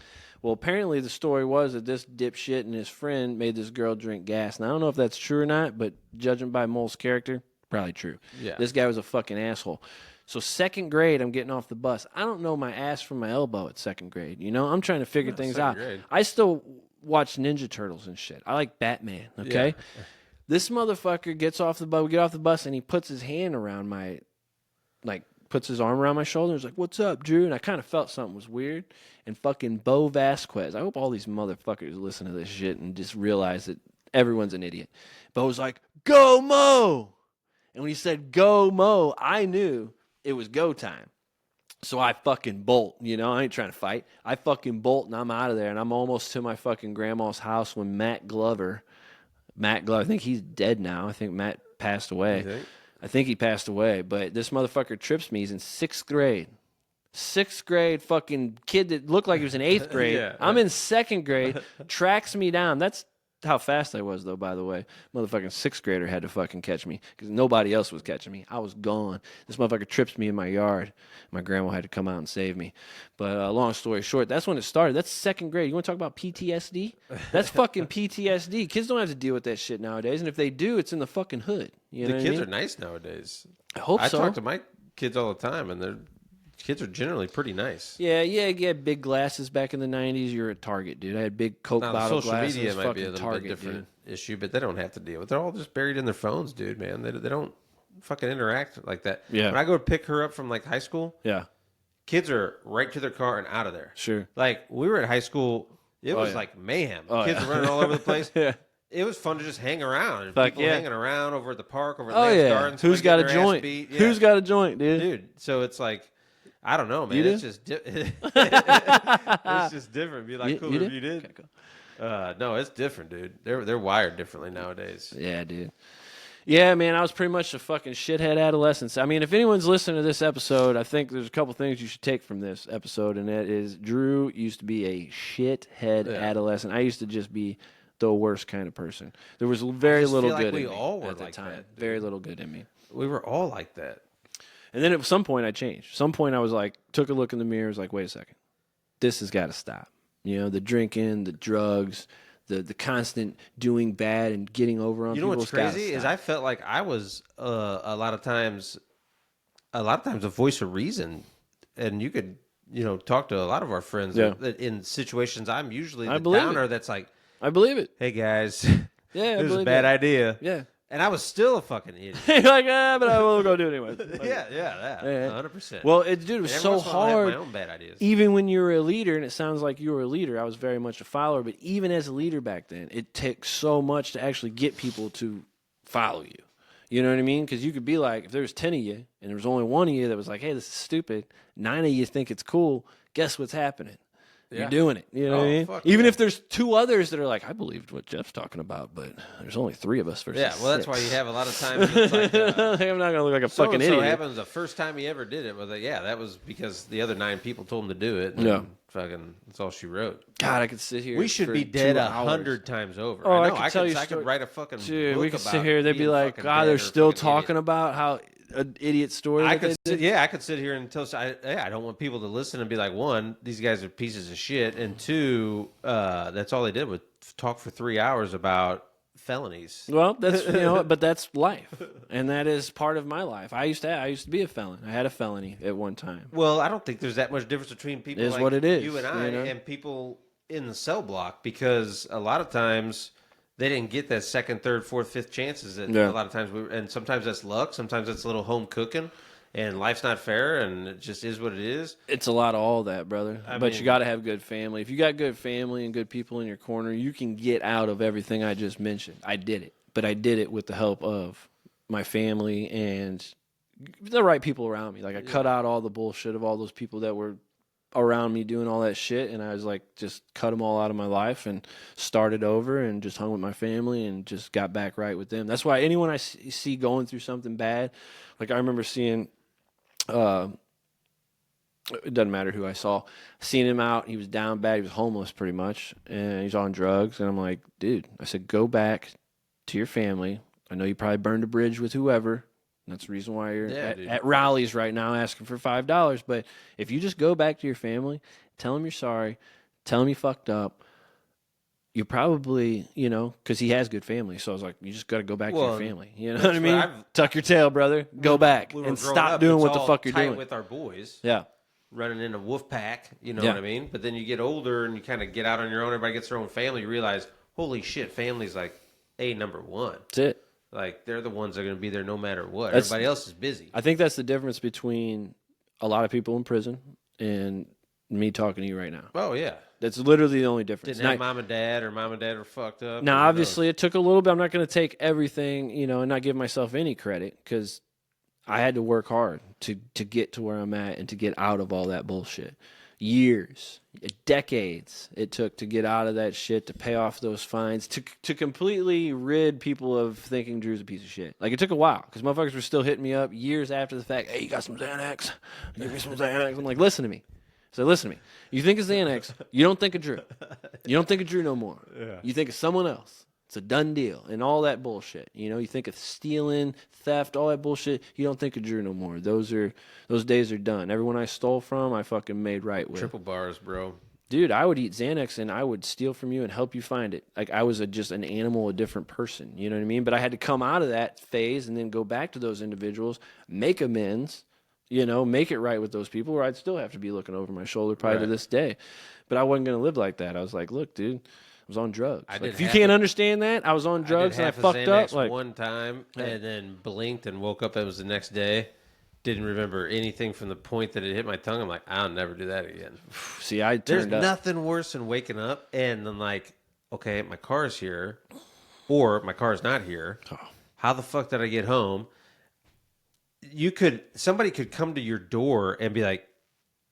Well, apparently the story was that this dipshit and his friend made this girl drink gas. Now, I don't know if that's true or not, but judging by Mole's character, probably true. Yeah. This guy was a fucking asshole. So second grade, I'm getting off the bus. I don't know my ass from my elbow at second grade. You know, I'm trying to figure things out. Grade. I still watch Ninja Turtles and shit. I like Batman, okay? Yeah. This motherfucker gets off the bus. We get off the bus, and he puts his hand around puts his arm around my shoulder. He's like, "What's up, Drew?" And I kind of felt something was weird. And fucking Bo Vasquez. I hope all these motherfuckers listen to this shit and just realize that everyone's an idiot. Bo's like, "Go Mo!" And when he said "Go Mo," I knew it was go time. So I fucking bolt, you know, I ain't trying to fight. I fucking bolt and I'm out of there, and I'm almost to my fucking grandma's house when Matt Glover, I think he's dead now. I think Matt passed away. You think? I think he passed away, but this motherfucker trips me. He's in sixth grade. Sixth grade fucking kid that looked like he was in eighth grade. Yeah, I'm in second grade, tracks me down. That's how fast I was, though, by the way. Motherfucking sixth grader had to fucking catch me because nobody else was catching me. I was gone. This motherfucker trips me in my yard. My grandma had to come out and save me. But long story short, that's when it started. That's second grade. You want to talk about PTSD? That's fucking PTSD. Kids don't have to deal with that shit nowadays. And if they do, it's in the fucking hood. You know The what I kids mean? are nice nowadays. I hope I so. talk to my kids all the time, and kids are generally pretty nice. Yeah, you had big glasses back in the 90s. You're a target, dude. I had big Coke Now, bottle social glasses. media might be a fucking little target, bit different dude. issue, but they don't have to deal with it. They're all just buried in their phones, dude, man. They don't fucking interact like that. Yeah. When I go to pick her up from like high school, Yeah, kids are right to their car and out of there. sure. Like we were at high school, it was yeah. like mayhem. Oh, Kids yeah. were running all over the place. Yeah. It was fun to just hang around. And Fuck people yeah. hanging around over at the park, over at Oh, Lamb's yeah. Gardens. Who's got a getting their ass joint? beat. Yeah. Who's got a joint, dude? Dude, so it's like, I don't know, man. You do? It's just it's just different. Be like, cool you if did? you did. Okay, cool. No, it's different, dude. They're wired differently nowadays. Yeah, dude. Yeah, man, I was pretty much a fucking shithead adolescent. I mean, if anyone's listening to this episode, I think there's a couple things you should take from this episode, and that is Drew used to be a shithead adolescent. I used to just be the worst kind of person. There was very just little feel like good we in me all were at the like time. that, dude. Very little good in me. We were all like that. And then at some point I changed. Some point I was like, took a look in the mirror, was like, wait a second. This has got to stop. You know, the drinking, the drugs, the constant doing bad and getting over on You know people. what's crazy is I felt like I was a lot of times a voice of reason, and you could talk to a lot of our friends that in situations I'm usually the downer. That's like, I believe it. hey guys, Yeah, this is a bad idea. Yeah. And I was still a fucking idiot. You're like, but I will go do it anyway. Yeah, 100%. Well, dude, it was And every so once in a while I have hard. my own bad ideas. Even when you were a leader, and it sounds like you were a leader, I was very much a follower, but even as a leader back then, it takes so much to actually get people to follow you. You know what I mean? Because you could be like, if there was 10 of you, and there was only one of you that was like, hey, this is stupid, 9 of you think it's cool, guess what's happening? You're doing it. You know what I mean? Even if there's 2 others that are like, I believed what Jeff's talking about, but there's only 3 of us versus 6. That's why you have a lot of times it's like, I'm not going to look like a fucking so idiot. happens the first time he ever did it was like, that was because the other 9 people told him to do it. And Yeah. fucking, that's all she wrote. God, I could sit here. We should for be dead 2 hours. 100 times over. Oh, I know. I could tell you I could write a fucking Dude, book we could about sit here. They'd be being like, fucking God, dead they're or still fucking talking idiot. about how an idiot story. I that could they did. I could sit here and tell. I don't want people to listen and be like, 1, these guys are pieces of shit, and 2, that's all they did was talk for 3 hours about felonies. Well, that's but that's life, and that is part of my life. I used to be a felon. I had a felony at one time. Well, I don't think there's that much difference between people like what it is, you and I and people in the cell block, because a lot of times they didn't get that second, third, fourth, fifth chances. A lot of times, and sometimes that's luck. Sometimes that's a little home cooking, and life's not fair, and it just is what it is. It's a lot of all that, brother. But you got to have good family. If you got good family and good people in your corner, you can get out of everything I just mentioned. I did it, but I did it with the help of my family and the right people around me. Like I cut out all the bullshit of all those people that were around me doing all that shit, and I was like, just cut them all out of my life and started over and just hung with my family and just got back right with them. That's why anyone I see going through something bad, like I remember seeing, it doesn't matter who I saw, seeing him out, he was down bad, he was homeless pretty much, and he's on drugs, and I'm like, dude, I said, go back to your family. I know you probably burned a bridge with whoever. That's the reason why you're at rallies right now asking for $5. But if you just go back to your family, tell them you're sorry, tell them you fucked up, you're probably, because he has good family. So I was like, you just got to go back to your family. You know what I mean? Tuck your tail, brother. Go back and stop doing what the fuck you're doing. With our boys. Yeah. Running in a wolf pack, what I mean? But then you get older and you kind of get out on your own. Everybody gets their own family. You realize, holy shit, family's like number one. That's it. Like, they're the ones that are going to be there no matter what. Everybody else is busy. I think that's the difference between a lot of people in prison and me talking to you right now. Oh, yeah. That's literally the only difference. Didn't have mom and dad are fucked up. Now, obviously, it took a little bit. I'm not going to take everything, and not give myself any credit, because I had to work hard to get to where I'm at and to get out of all that bullshit. Years, decades it took to get out of that shit, to pay off those fines, to completely rid people of thinking Drew's a piece of shit. Like, it took a while, because motherfuckers were still hitting me up years after the fact. Hey, you got some Xanax? Give me some Xanax. I'm like, listen to me. So listen to me. You think of Xanax, you don't think of Drew. You don't think of Drew no more. Yeah. You think of someone else. It's a done deal, and all that bullshit. You think of stealing, theft, all that bullshit. You don't think of Drew no more. Those days are done. Everyone I stole from, I fucking made right with. Triple bars, bro. Dude, I would eat Xanax and I would steal from you and help you find it. Like, I was just an animal, a different person. You know what I mean? But I had to come out of that phase and then go back to those individuals, make amends, make it right with those people, or I'd still have to be looking over my shoulder probably to this day. But I wasn't going to live like that. I was like, look, dude, I was on drugs. If you can't understand that, I was on drugs and I fucked up. Like one time, and then blinked and woke up. It was the next day. Didn't remember anything from the point that it hit my tongue. I'm like, I'll never do that again. See, there's nothing worse than waking up and then like, okay, my car's here, or my car's not here. Oh. How the fuck did I get home? Somebody could come to your door and be like,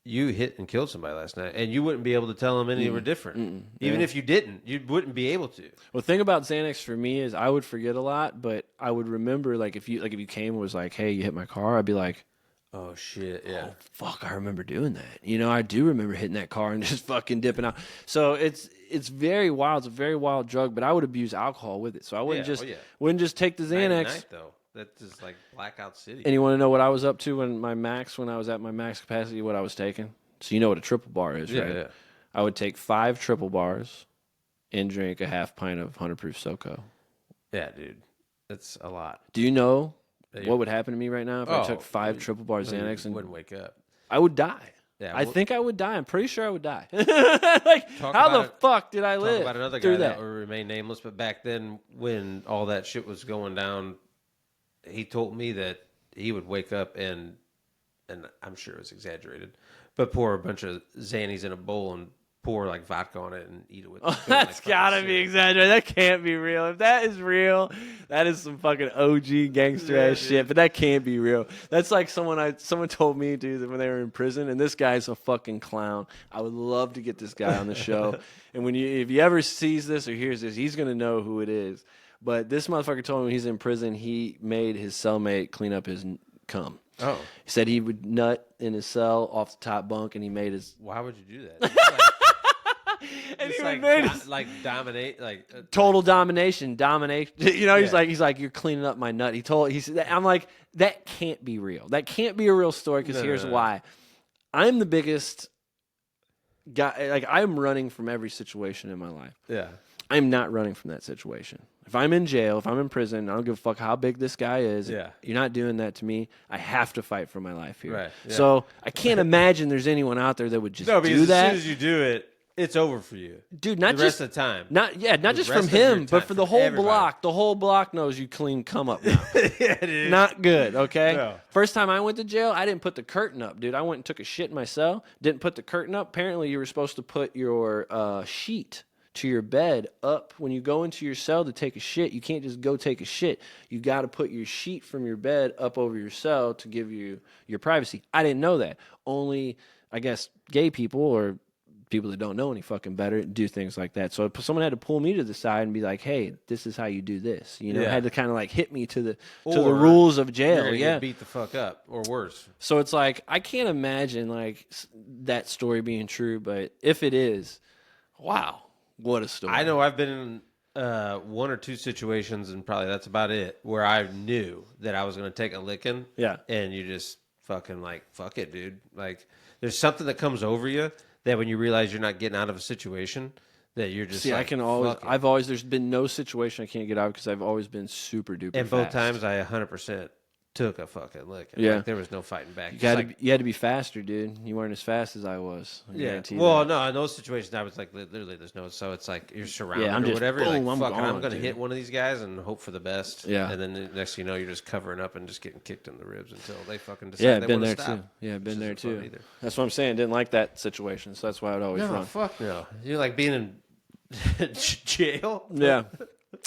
you hit and killed somebody last night, and you wouldn't be able to tell them any were different. Even if you didn't, you wouldn't be able to. Well, the thing about Xanax for me is I would forget a lot, but I would remember, if you came and was like, hey, you hit my car, I'd be like, oh shit, yeah. Oh fuck, I remember doing that. I do remember hitting that car and just fucking dipping out. So it's very wild. It's a very wild drug, but I would abuse alcohol with it. So I wouldn't wouldn't just take the Xanax. Night, though. That's just like Blackout City. And you want to know what I was up to when I was at my max capacity, what I was taking? So you know what a triple bar is, right? Yeah. I would take 5 triple bars and drink a half pint of 100 proof SoCo. Yeah, dude. That's a lot. Do you know what would happen to me right now if I took 5 triple bars Xanax? And wouldn't wake up. I would die. Yeah, I think I would die. I'm pretty sure I would die. How the fuck did I live? Talk about another guy that will remain nameless, but back then when all that shit was going down, he told me that he would wake up and I'm sure it was exaggerated, but pour a bunch of Xannies in a bowl and pour like vodka on it and eat it with. That's gotta be exaggerated. That can't be real. If that is real, that is some fucking OG gangster ass shit. But that can't be real. That's like someone told me, dude, that when they were in prison, and this guy's a fucking clown. I would love to get this guy on the show. And if he ever sees this or hears this, he's gonna know who it is. But this motherfucker told me when he's in prison, he made his cellmate clean up his cum. Oh. He said he would nut in his cell off the top bunk, and he made his... Why would you do that? And he would dominate, total domination. He's like, you're cleaning up my nut. I'm like, that can't be real. That can't be a real story, because here's why. I'm the biggest guy. Like, I'm running from every situation in my life. Yeah. I'm not running from that situation. If I'm in jail, if I'm in prison, I don't give a fuck how big this guy is. Yeah. You're not doing that to me. I have to fight for my life here. Right, yeah. So I can't imagine there's anyone out there that would just No, because do as that. soon as you do it, it's over for you. Dude, not the just rest of the time. Not just rest from of your him, but time, for the from whole everybody. block. The whole block knows you clean come up now. Yeah, dude. Not good, okay? No. First time I went to jail, I didn't put the curtain up, dude. I went and took a shit in my cell. Didn't put the curtain up. Apparently, you were supposed to put your sheet to your bed up when you go into your cell to take a shit. You can't just go take a shit. You got to put your sheet from your bed up over your cell to give you your privacy. I didn't know that. Only, I guess, gay people or people that don't know any fucking better do things like that. So someone had to pull me to the side and be like, "Hey, this is how you do this." You know, Yeah. had to kind of like hit me to the Or rules of You're jail. gonna Yeah. get beat the fuck up, or worse. So it's like I can't imagine like that story being true, but if it is, wow, what a story! I know I've been in one or two situations, and probably that's about it, where I knew that I was going to take a licking. Yeah. And you just fucking like, fuck it, dude. Like, there's something that comes over you that when you realize you're not getting out of a situation, that you're just See, like, I can always. fuck it. I've always. There's been no situation I can't get out because I've always been super duper. And both fast. times I 100% took a fucking licking. Yeah. Like, there was no fighting back. You It's got like, you had to be faster, dude. You weren't as fast as I was. I yeah. guarantee Well, that. no, in those situations, I was like, literally, there's no. So it's like you're surrounded I'm or just, whatever. boom, You're like, I'm fuck, gone, I'm going to dude. hit one of these guys and hope for the best. Yeah. And then the next thing you know, you're just covering up and just getting kicked in the ribs until they fucking decide Yeah, they been want there to stop. too. Yeah, been which there isn't fun too. either. That's what I'm saying. Didn't like that situation, so that's why I would always No, run. fuck no. You're like being in jail. Yeah.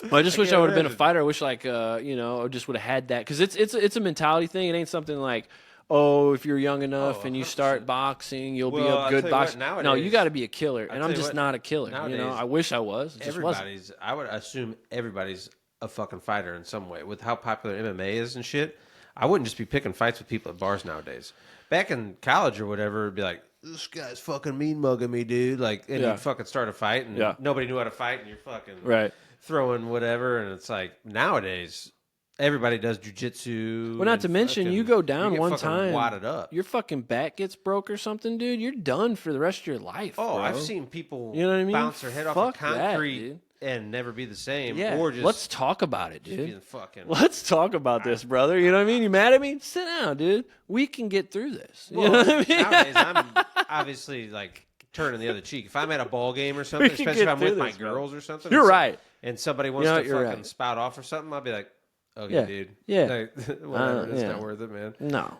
Well, I just wish I can't would have been a imagine. fighter. I wish, like, I just would have had that because it's a mentality thing. It ain't something like, oh, if you're young enough and you 100%. start boxing, you'll be Well, a I'll good tell you what, boxer. No, you nowadays- got to be a killer, and tell I'm you just what, not a killer. nowadays, I wish I was. It just wasn't. I would assume everybody's a fucking fighter in some way. With how popular MMA is and shit, I wouldn't just be picking fights with people at bars nowadays. Back in college or whatever, it'd be like, this guy's fucking mean mugging me, dude. Like, and Yeah. you fucking start a fight, and Yeah. nobody knew how to fight, and you're fucking Right. throwing whatever, and it's like nowadays everybody does jujitsu. Well, not to and mention, fucking- you go down get one fucking time, wadded up. your fucking back gets broke or something, dude. You're done for the rest of your life. Oh, bro. I've seen people You know what I mean? bounce their head off Fuck of that, concrete dude. and never be the same. Yeah. Or just Let's talk about it, dude. being fucking. Let's talk about this, brother. You know what I mean? You mad at me? Sit down, dude. We can get through this. You Well, know what I mean? nowadays I'm obviously like turning the other cheek. If I'm at a ball game or something, We can especially if get I'm with through my this, bro. girls or something, You're and right. and somebody wants You know to what, you're fucking right. spout off or something, I'll be like, okay, Yeah. dude. Yeah. Like, whatever. It's yeah. not worth it, man. No.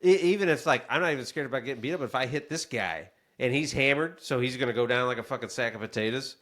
Even if like I'm not even scared about getting beat up, but if I hit this guy and he's hammered, so he's gonna go down like a fucking sack of potatoes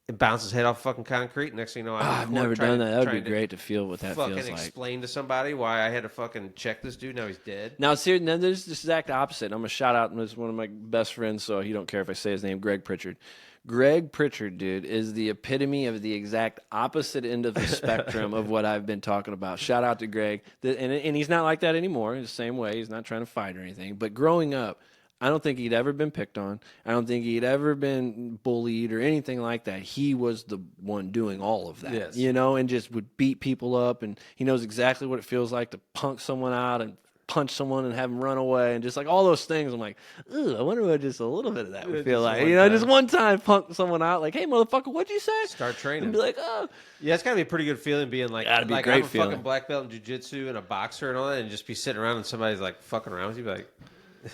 and bounce his head off fucking concrete. Next thing you know, I've never done that. That would be great to feel what that fucking feels like. explain to somebody why I had to fucking check this dude. Now he's dead. Now, see, now there's the exact opposite. I'm going to shout out one of my best friends, so he don't care if I say his name, Greg Pritchard. Greg Pritchard, dude, is the epitome of the exact opposite end of the spectrum of what I've been talking about. Shout out to Greg. And he's not like that anymore. In the same way, he's not trying to fight or anything. But growing up, I don't think he'd ever been picked on. I don't think he'd ever been bullied or anything like that. He was the one doing all of that, Yes. and just would beat people up. And he knows exactly what it feels like to punk someone out and punch someone and have them run away and just like all those things. I'm like, ugh, I wonder what just a little bit of that would feel Just like. one Just time. one time punk someone out like, hey, motherfucker, what'd you say? Start training. And be like, oh. Yeah, it's gotta be a pretty good feeling being like, Gotta be a like great I'm a feeling. fucking black belt in jiu-jitsu and a boxer and all that, and just be sitting around and somebody's like fucking around with you, be like,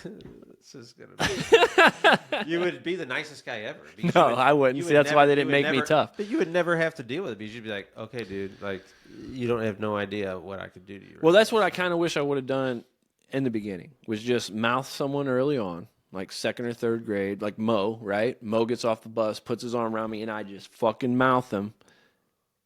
this is gonna be. You would be the nicest guy ever. because No, you I wouldn't. you See, that's why they you didn't would make me never- tough. But you would never have to deal with it because you'd be like, okay, dude, like you don't have no idea what I could do to you. Well, right that's what I kind of wish I would have done in the beginning, was just mouth someone early on, like second or third grade, like Mo, right? Mo gets off the bus, puts his arm around me, and I just fucking mouth him.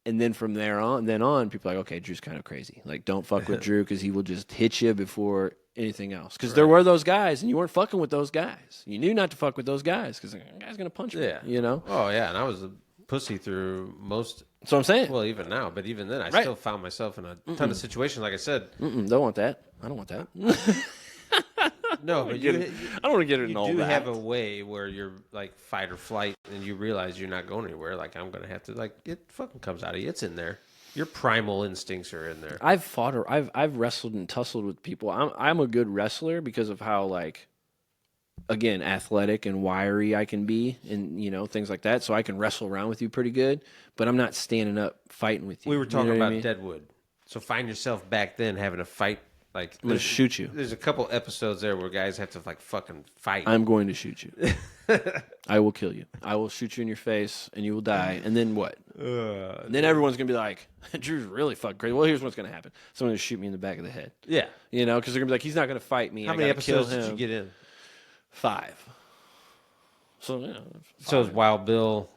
And then from there on, people are like, okay, Drew's kind of crazy. Like, don't fuck with Drew because he will just hit you before anything else. Because there were those guys, and you weren't fucking with those guys. You knew not to fuck with those guys because the guy's going to punch me, Yeah. you know? Oh yeah, and I was a pussy through most. That's what I'm saying. Well, even now, but even then, I Right. still found myself in a ton of situations. Like I said, Don't want that. I don't want that. no, but I don't want to get it in you all do that. have a way where you're like fight or flight, and you realize you're not going anywhere. Like I'm gonna have to like it fucking comes out of you. It's in there. Your primal instincts are in there. I've fought or I've wrestled and tussled with people. I'm a good wrestler because of how like again, athletic and wiry I can be, and things like that. So I can wrestle around with you pretty good, but I'm not standing up fighting with you. We were talking what I about mean? Deadwood. So find yourself back then having a fight. Like I'm gonna shoot you. There's a couple episodes there where guys have to like fucking fight. I'm going to shoot you. I will kill you. I will shoot you in your face, and you will die. And then what? And then everyone's gonna be like, "Drew's really fucking crazy." Well, here's what's gonna happen: someone's gonna shoot me in the back of the head. Yeah. Because they're gonna be like, "He's not gonna fight me." How many episodes did you get in? 5. So So is Wild Bill.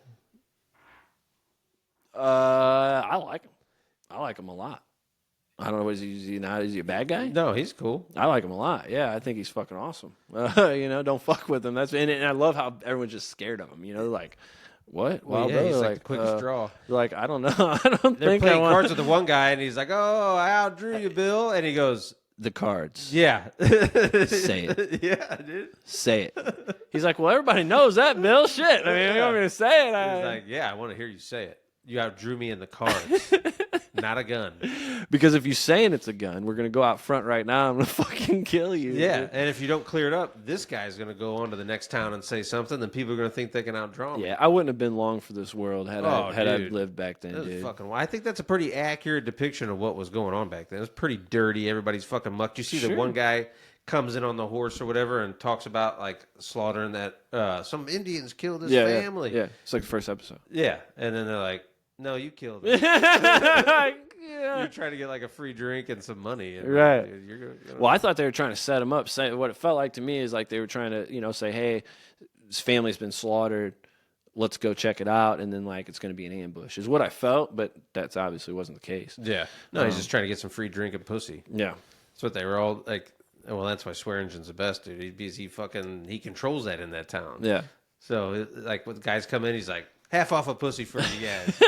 I like him. I like him a lot. I don't know. Is he a bad guy? No, he's cool. I like him a lot. Yeah, I think he's fucking awesome. Don't fuck with him. And I love how everyone's just scared of him. They're like, what? Well, yeah, he's like the quickest draw. They're like, I don't know. I don't They're think playing I want cards with the one guy, and he's like, "Oh, I outdrew you, Bill," and he goes, the cards. "Yeah, Say it. Yeah, dude." Say it. He's like, well, everybody knows that, Bill. Shit. I mean, you want me to say it? He's like, "Yeah, I want to hear you say it. You outdrew me in the cards, not a gun." Because if you're saying it's a gun, we're gonna go out front right now. I'm gonna fucking kill you. Yeah, dude. and if you don't clear it up, this guy's going to go on to the next town and say something, then people are going to think they can outdraw him. Yeah, I wouldn't have been long for this world had I lived back then, That was dude. fucking wild. I think that's a pretty accurate depiction of what was going on back then. It was pretty dirty. Everybody's fucking mucked. You see the one guy comes in on the horse or whatever and talks about like slaughtering that some Indians killed his family. Yeah, it's like the first episode. Yeah, and then they're like, "No, you killed him." You're trying to get like a free drink and some money, and right? Well, I thought they were trying to set him up. What it felt like to me is like they were trying to, say, "Hey, his family's been slaughtered. Let's go check it out," and then like it's going to be an ambush. Is what I felt, but that's obviously wasn't the case. Yeah, no, he's just trying to get some free drink and pussy. Yeah, that's what they were all like. Well, that's why Swear Engine's the best, dude. He controls that in that town. Yeah. So like when the guys come in, he's like, half off a pussy for you guys.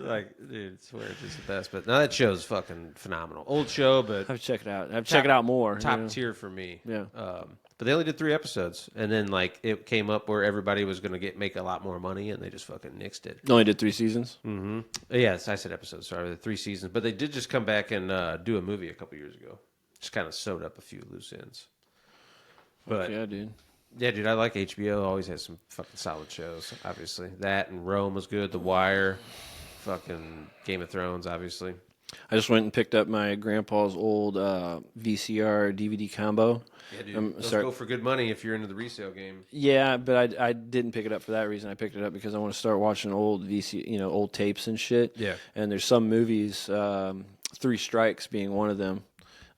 Like, dude, Swear Engine's the best. But now that show's fucking phenomenal. Old show, but I've checked it out. I've checked it out more. Top tier for me. Yeah. But they only did 3 episodes, and then like it came up where everybody was going to make a lot more money, and they just fucking nixed it. Only did 3 seasons. Mm-hmm. Yes, I said episodes. Sorry, the 3 seasons. But they did just come back and do a movie a couple years ago. Just kind of sewed up a few loose ends. But yeah, dude. Yeah, dude, I like HBO. Always has some fucking solid shows, obviously. That and Rome was good. The Wire, fucking Game of Thrones, obviously. I just went and picked up my grandpa's old VCR DVD combo. Yeah, dude. Those go for good money if you're into the resale game. Yeah, but I didn't pick it up for that reason. I picked it up because I want to start watching old old tapes and shit. Yeah. And there's some movies, 3 Strikes being one of them.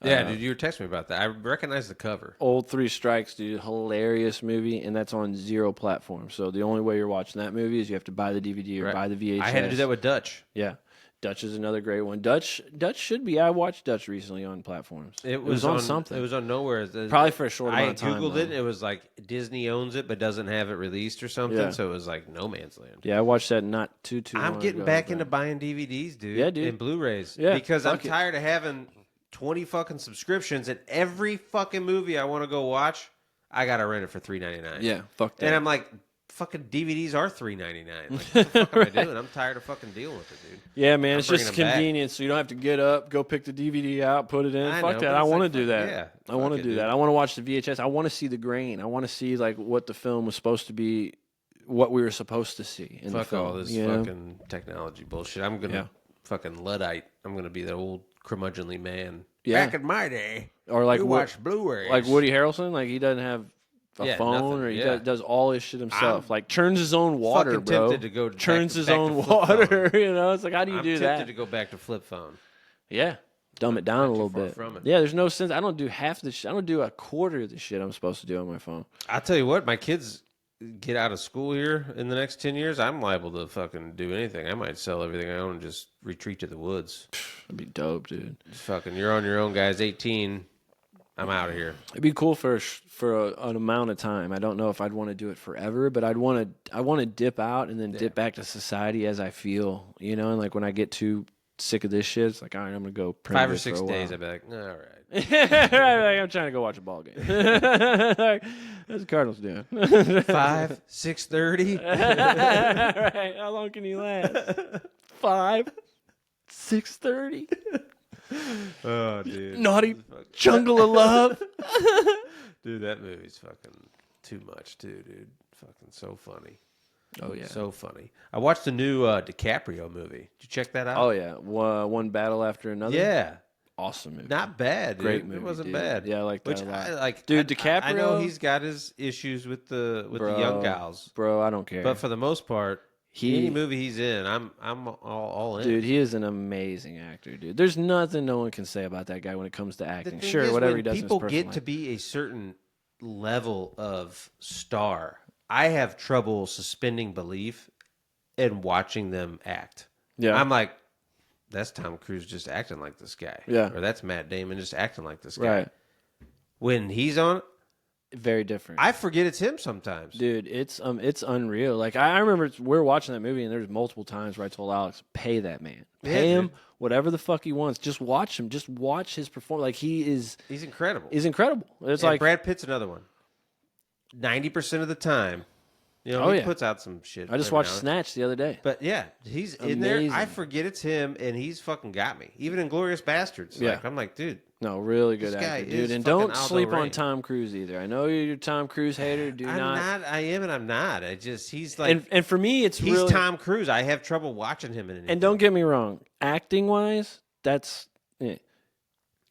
Yeah, dude, you were texting me about that. I recognize the cover. Old 3 Strikes, dude, hilarious movie, and that's on 0 platforms. So the only way you're watching that movie is you have to buy the DVD or buy the VHS. I had to do that with Dutch. Yeah. Dutch is another great one. Dutch should be. I watched Dutch recently on platforms. It was on something. It was on nowhere. Probably for a short amount of time. I Googled it. It was like Disney owns it but doesn't have it released or something. Yeah. So it was like no man's land. Yeah, I watched that not too long I'm getting ago, back into buying DVDs, dude. Yeah, dude. And Blu-rays. Yeah, because I'm tired of having 20 fucking subscriptions, and every fucking movie I want to go watch, I gotta rent it for $3.99. Yeah, fuck that. And I'm like, fucking DVDs are $3.99. Like, what the fuck am I doing? I'm tired of fucking dealing with it, dude. Yeah, man, it's just bringing 'em convenient, so you don't have to get up, go pick the DVD out, put it in. I Fuck know, that. but I it's want to like, do that. yeah, I want to fuck it, do dude. that. I want to watch the VHS. I want to see the grain. I want to see like what the film was supposed to be, what we were supposed to see in the Fuck film. all this you know? fucking technology bullshit. I'm gonna fucking Luddite. I'm gonna be that old curmudgeonly man. Yeah. Back in my day, Or like we watched Blu-rays. like Woody Harrelson, like he doesn't have a phone, nothing, or he does all his shit himself. I'm like churns his own water, fucking bro. tempted to go churns his back own to flip water. phone. You know, it's like how do you I'm do tempted that? to go back to flip phone. Yeah, dumb it down a little far bit. from it. Yeah, there's no sense. I don't do half the shit. I don't do a quarter of the shit I'm supposed to do on my phone. I'll tell you what, my kids get out of school here in the next 10 years, I'm liable to fucking do anything. I might sell everything I own and just retreat to the woods. That'd be dope, dude. Just fucking, you're on your own, guys. 18, I'm out of here. It'd be cool for an amount of time. I don't know if I'd want to do it forever, but I want to dip out and then dip back to society as I feel, you know. And like when I get too sick of this shit, it's like, all right, I'm gonna go. 5 or 6 days, I'd be like, all right. Like, I'm trying to go watch a ball game. Like, what's the Cardinals doing? 5, 6:30. Right. How long can you last? 5, 6:30. Oh, dude. Naughty Jungle of Love. Dude, that movie's fucking too much too, dude. Fucking so funny. Oh yeah, so funny. I watched the new DiCaprio movie. Did you check that out? Oh yeah, one battle after another. Yeah, awesome movie. not bad. Dude. Great movie. It wasn't dude. bad. Yeah, I like that Which a lot. I like. Dude, DiCaprio. I know he's got his issues with the young gals, Bro, I don't care. but for the most part, any movie he's in, I'm all in. Dude, he is an amazing actor, dude. There's nothing no one can say about that guy when it comes to acting. Sure, is, whatever when he does in his people personal get to life. be a certain level of star, I have trouble suspending belief and watching them act. Yeah. I'm like, that's Tom Cruise just acting like this guy. Yeah. Or that's Matt Damon just acting like this guy. Right. When he's on, very different. I forget it's him sometimes. Dude, it's unreal. Like I remember we were watching that movie and there's multiple times where I told Alex, pay that man. Pay him whatever the fuck he wants. Just watch him. Just watch his performance. Like he's incredible. He's incredible. It's and like Brad Pitt's another one. 90% of the time, he puts out some shit. I just watched Snatch the other day. But yeah, he's in there. I forget it's him, and he's fucking got me. Even in Glorious Bastards. Yeah. Like, I'm like, dude. No, really good This guy actor, is dude. And fucking don't Aldo sleep on Rain. Tom Cruise either. I know you're a Tom Cruise hater. I'm not. I am, and I'm not. He's like, and for me, he's really, Tom Cruise. I have trouble watching him in anything. And don't get me wrong, acting wise, that's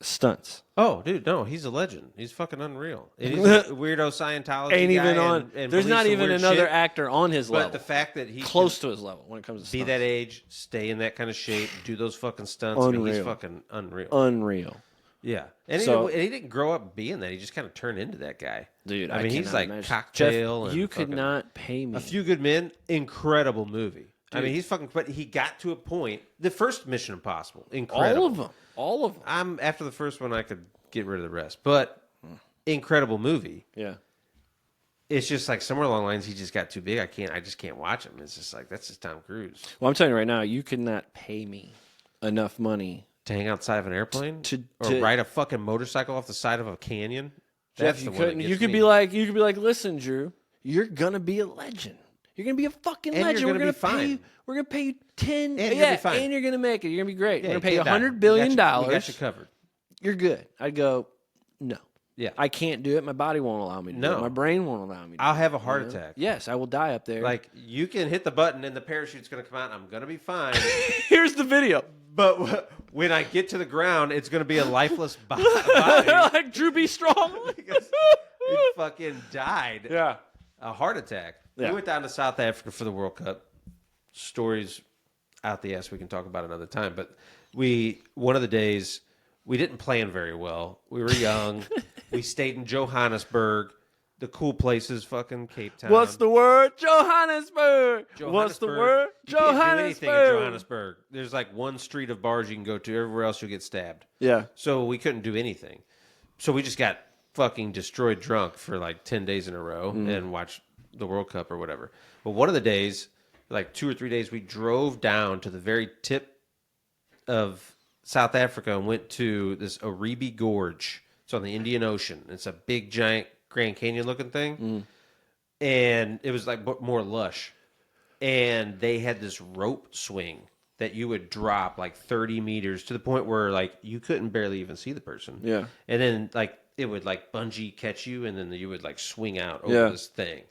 stunts. Oh, dude, no, he's a legend. He's fucking unreal. And he's a weirdo Scientology Ain't guy even on. and There's not believes some even weird another shit. actor on his level. But the fact that he close to his level when it comes to be stunts. that age, stay in that kind of shape, do those fucking stunts. I mean, he's Unreal. fucking unreal. Unreal. Yeah, and he didn't grow up being that. He just kind of turned into that guy, Dude. I mean, he's cannot like imagine. Cocktail. Jeff, and you could fucking not pay me. A Few Good Men. Incredible movie. I Dude. mean, he's fucking. But he got to a point. The first Mission Impossible. Incredible. All of them. After the first one, I could get rid of the rest. But incredible movie. Yeah. It's just like somewhere along the lines, he just got too big. I just can't watch him. It's just like that's just Tom Cruise. Well, I'm telling you right now, you could not pay me enough money To hang outside of an airplane, to ride a fucking motorcycle off the side of a canyon. Jeff, That's you the one that couldn't. gets You could me. be like, listen, Drew, you're gonna be a legend. You're gonna be a fucking And legend. you're We're gonna gonna be pay fine. you. We're gonna pay you 10. And you're gonna be fine. And you're gonna make it. You're gonna be great. Yeah, We're gonna pay you can't die. $100 billion. We got you covered. You're good. I'd go, no. Yeah, I can't do it. My body won't allow me to do No. it. My brain won't allow me to I'll do have a it. heart You know? attack. Yes, I will die up there. Like you can hit the button and the parachute's gonna come out. And I'm gonna be fine. here's the video. But when I get to the ground, it's gonna be a lifeless body like Drew B. Strong. because he fucking died. Yeah. A heart attack. Yeah. We went down to South Africa for the World Cup. Stories out the ass we can talk about another time. But one of the days we didn't plan very well. We were young. We stayed in Johannesburg. The cool place is fucking Cape Town. What's the word? Johannesburg. What's the word? You can't do anything in Johannesburg. Johannesburg. There's like one street of bars you can go to. Everywhere else you'll get stabbed. Yeah. So we couldn't do anything. So we just got fucking destroyed drunk for like 10 days in a row and watched the World Cup or whatever. But one of the days, like 2 or 3 days, we drove down to the very tip of South Africa and went to this Oribi Gorge. It's on the Indian Ocean. It's a big, giant Grand Canyon looking thing. And it was like more lush. And they had this rope swing that you would drop like 30 meters to the point where like you couldn't barely even see the person. Yeah. And then like it would like bungee catch you and then you would like swing out over this thing.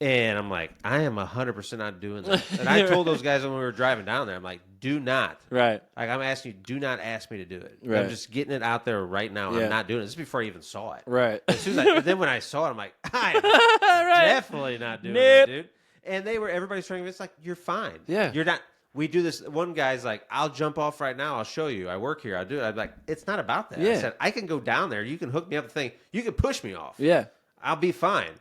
And I'm like, I am 100% not doing that. And I told those guys when we were driving down there, I'm like, do not. Right. Like I'm asking you, do not ask me to do it. Right. I'm just getting it out there right now. Yeah. I'm not doing it. This is before I even saw it. Right. As soon as but then when I saw it, I'm like, I'm definitely not doing Nope. it, dude. And everybody's trying to, it's like, you're fine. Yeah. You're not. We do this. One guy's like, I'll jump off right now. I'll show you. I work here. I'll do it. I'm like, it's not about that. I Yeah. said, I can go down there. You can hook me up the thing. You can push me off. Yeah. I'll be fine.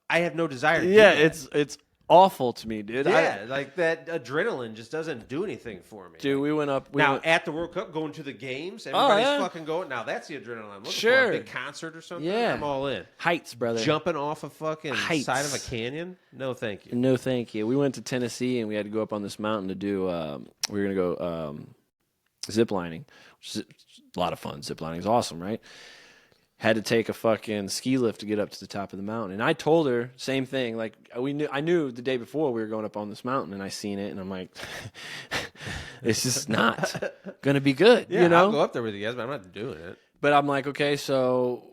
I have no desire to do Yeah, that. it's awful to me, dude. Yeah, like that adrenaline just doesn't do anything for me. Dude, we went up. Now, at the World Cup, going to the games, everybody's yeah. fucking going. Now, that's the adrenaline I'm looking Sure. for. A big concert or something. Yeah. I'm all in. Heights, brother. Jumping off a fucking Heights. side of a canyon? No, thank you. No, thank you. We went to Tennessee and we had to go up on this mountain to do. We were gonna go zip lining, which is a lot of fun. Zip lining is awesome, right? Had to take a fucking ski lift to get up to the top of the mountain, and I told her same thing. Like I knew the day before we were going up on this mountain, and I seen it, and I'm like, it's just not gonna be good, Yeah, you know. I'll go up there with you guys, but I'm not doing it. But I'm like, okay, so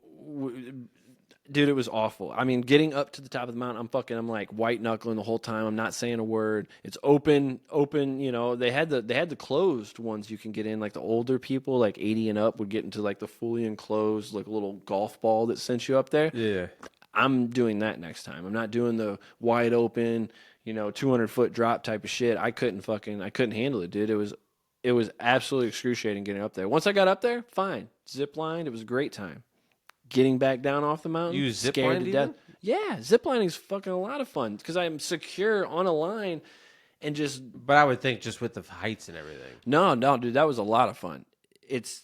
Dude, it was awful. I mean, getting up to the top of the mountain, I'm like white knuckling the whole time. I'm not saying a word. It's open. You know, they had the closed ones you can get in. Like the older people, like 80 and up, would get into like the fully enclosed, like a little golf ball that sent you up there. Yeah. I'm doing that next time. I'm not doing the wide open, 200-foot drop type of shit. I couldn't handle it, dude. It was absolutely excruciating getting up there. Once I got up there, fine. Zip lined. It was a great time. Getting back down off the mountain, you zip scared lined to death. even? Yeah, zip lining is fucking a lot of fun because I'm secure on a line and just. But I would think just with the heights and everything. No, dude, that was a lot of fun. It's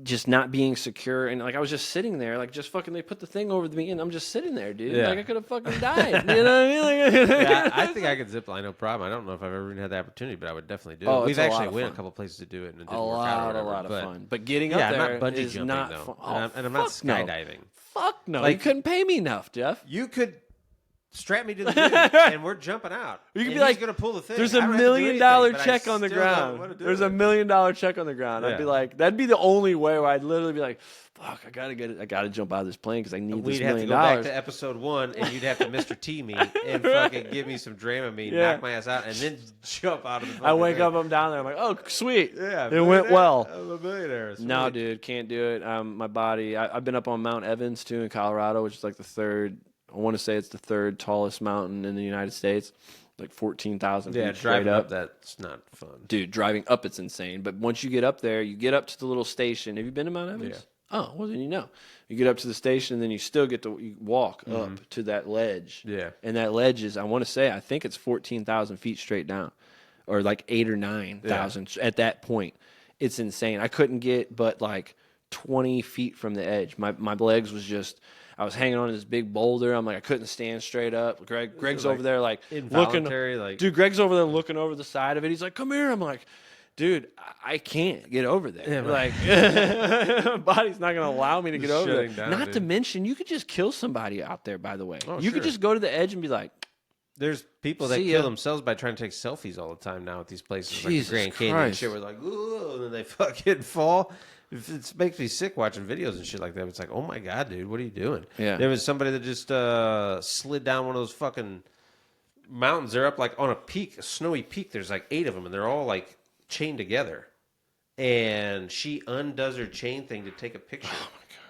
just not being secure and like I was just sitting there, like just fucking. They put the thing over me and I'm just sitting there, dude. Yeah. Like I could have fucking died. You know what I mean? Like, Yeah, I think I could zip line, no problem. I don't know if I've ever even had the opportunity, but I would definitely do it. Oh, We've it's a lot actually of went fun. a couple places to do it, and it didn't a work out. lot, Or whatever, a lot of but, fun. But getting up Yeah, I'm there not bungee is jumping not though, fun. and I'm not fuck no. skydiving. Fuck no, Like- you couldn't pay me enough, Jeff. You could strap me to the dude, and we're jumping out. You could and be like, he's gonna pull the thing. There's I $1 don't have to do million anything, but I check on the still don't ground. wanna do There's it. $1 million check on the ground. I'd be Yeah. like, that'd be the only way where I'd literally be like, fuck, I gotta get it. I gotta jump out of this plane because I need this We'd have to $1 go million. back to episode 1, and you'd have to Mr. T me and fucking give me some Dramamine, Yeah. knock my ass out, and then jump out of the fucking I wake thing. up, I'm down there. I'm like, oh, sweet. Yeah, It went well. I'm a millionaire. No, Sweet. dude, can't do it. My body. I've been up on Mount Evans too in Colorado, which is like the third. I want to say it's the third tallest mountain in the United States, like 14,000 Yeah, feet straight driving up. up, that's not fun. Dude, driving up, it's insane. But once you get up there, you get up to the little station. Have you been to Mount Evans? Yeah. Oh, well, then you know. You get up to the station, and then you still get to walk up to that ledge. Yeah. And that ledge is, I think it's 14,000 feet straight down, or like 8,000 or 9,000 at that point. It's insane. I couldn't get but like 20 feet from the edge. My legs was just, I was hanging on to this big boulder. I'm like, I couldn't stand straight up. Greg's like over there like involuntary, looking. like- Dude, Greg's over there looking over the side of it. He's like, come here. I'm like, dude, I can't get over there. Yeah, like, my body's not going to allow me to get over there. shutting down, Not to dude. mention, you could just kill somebody out there, by the way. Oh, you could sure. just go to the edge and be like, There's people that See kill ya. themselves by trying to take selfies all the time now at these places Jesus like the Grand Canyon and Christ. shit. We're like, ooh, and then they fucking fall. It makes me sick watching videos and shit like that. It's like, oh my god, dude, what are you doing? Yeah. There was somebody that just slid down one of those fucking mountains. They're up like on a peak, a snowy peak. There's like 8 of them, and they're all like chained together. And she undoes her chain thing to take a picture,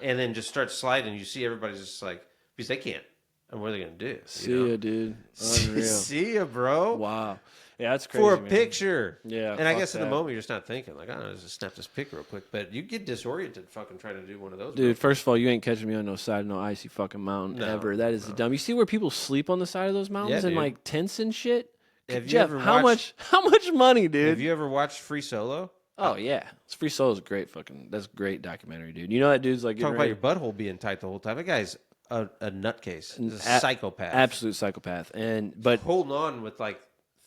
and then just starts sliding. You see everybody's just like, because they can't. And what are they gonna do? see ya, dude. Unreal. See ya, bro. Wow. Yeah, that's crazy. For a man. picture. Yeah, And I fuck guess in that. the moment you're just not thinking, like, I don't know, just snap this pic real quick. But you get disoriented fucking trying to do one of those. Dude, first of all, you ain't catching me on no side of no icy fucking mountain No, ever. That is the dumb. You see where people sleep on the side of those mountains Yeah, and dude. like tents and shit? Have you Jeff, ever how watched- much money, dude? Have you ever watched Free Solo? Oh yeah. Free Solo is a great fucking, that's a great documentary, dude. You know that dude's like Talk getting about ready- your butthole being tight the whole time. That guy's a nutcase. He's a a- psychopath. absolute psychopath. But Holding on with like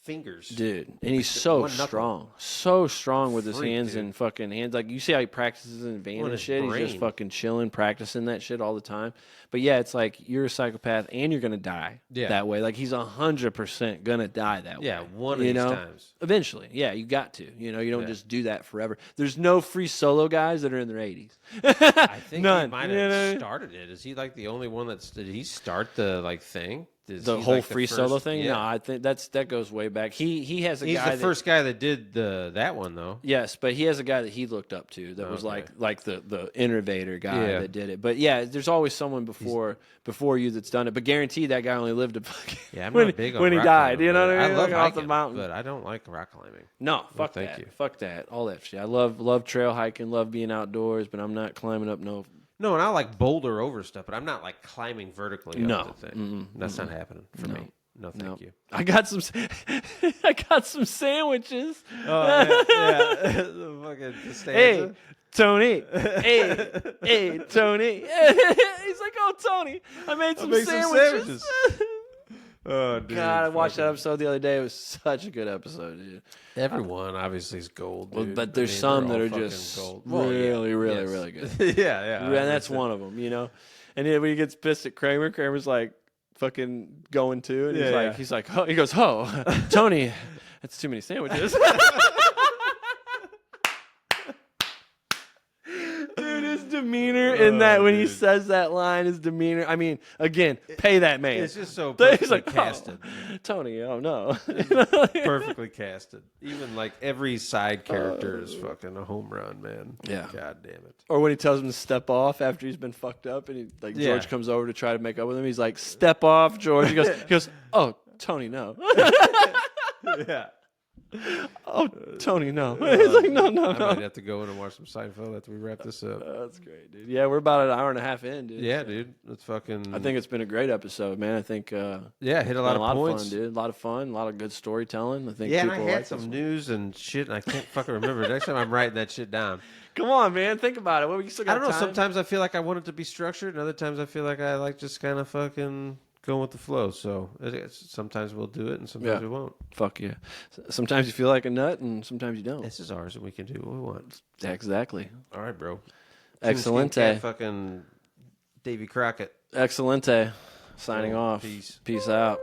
fingers. dude, and he's so One knuckle. strong with his Freak, hands dude. and fucking hands. Like you see how he practices in vain On and his shit. He's brain. just fucking chilling, practicing that shit all the time. But yeah, it's like you're a psychopath and you're gonna die that way. Like he's 100% gonna die that way. Yeah, one of you these know? times. Eventually, yeah, you got to. You know, you don't Yeah. just do that forever. There's no Free Solo guys that are in their 80s. I think None. he might You know what I have mean? started it. Is he like the only one that's? Did he start the like thing? Is The he, whole like, Free first- Solo thing. Yeah. No, I think that goes way back. He has a He's guy the first guy that did that one though. Yes, but he has a guy that he looked up to that was Okay. like the innovator guy Yeah. that did it. But yeah, there's always someone before you that's done it. But guaranteed that guy only lived a fucking Yeah, I'm when, not big on when he rock died. climbing, You know but what I mean? love Like, off hiking, the mountain. but I don't like rock climbing. No, fuck thank that. you. Fuck that. All that shit. I love trail hiking, love being outdoors, but I'm not climbing up no. No, and I like boulder over stuff, but I'm not like climbing vertically No. up the thing. That's not happening for me. No, thank No. you. I got some I got some sandwiches. Oh yeah. The fucking Hey, Tony. hey, Tony. He's like, oh, Tony, I made some made some sandwiches. Oh, dude. God, I watched that fucking- episode the other day. It was such a good episode, dude. Everyone obviously is gold, Well, dude. but I there's mean, some they're that all are fucking just gold. really, really, yes. really good. yeah. And that's one of them, you know. And then when he gets pissed at Kramer, Kramer's like fucking going to, and Yeah, he's like, oh, he goes, oh, Tony, that's too many sandwiches. Dude, his demeanor in that when he dude. says that line, his demeanor. I mean, again, pay that man. It's just so He's perfectly like, casted. Tony, oh no. Perfectly casted. Even like every side character is fucking a home run, man. Yeah. God damn it. Or when he tells him to step off after he's been fucked up, and George comes over to try to make up with him. He's like, "Step off, George." He goes, "Oh, Tony, no." Yeah. Oh, Tony, no. He's like, "No, I might no." have to go in and watch some Seinfeld after we wrap this up. That's great, dude. Yeah, we're about an hour and a half in, dude. Yeah, dude. That's fucking. I think it's been a great episode, man. I think hit a it's lot been of points. fun, dude. A lot of fun, a lot of good storytelling. I think Yeah, and people I had like some this one. news and shit, and I can't fucking remember. Next time I'm writing that shit down. Come on, man. Think about it. Well, we still got I don't know. time. Sometimes I feel like I want it to be structured, and other times I feel like I like just kind of fucking going with the flow. So sometimes we'll do it, and sometimes we won't. Fuck yeah. Sometimes you feel like a nut, and sometimes you don't. This is ours, and we can do what we want. Exactly. All right, bro. Excelente. Fucking Davy Crockett. Excelente. Signing off. Peace. Peace out.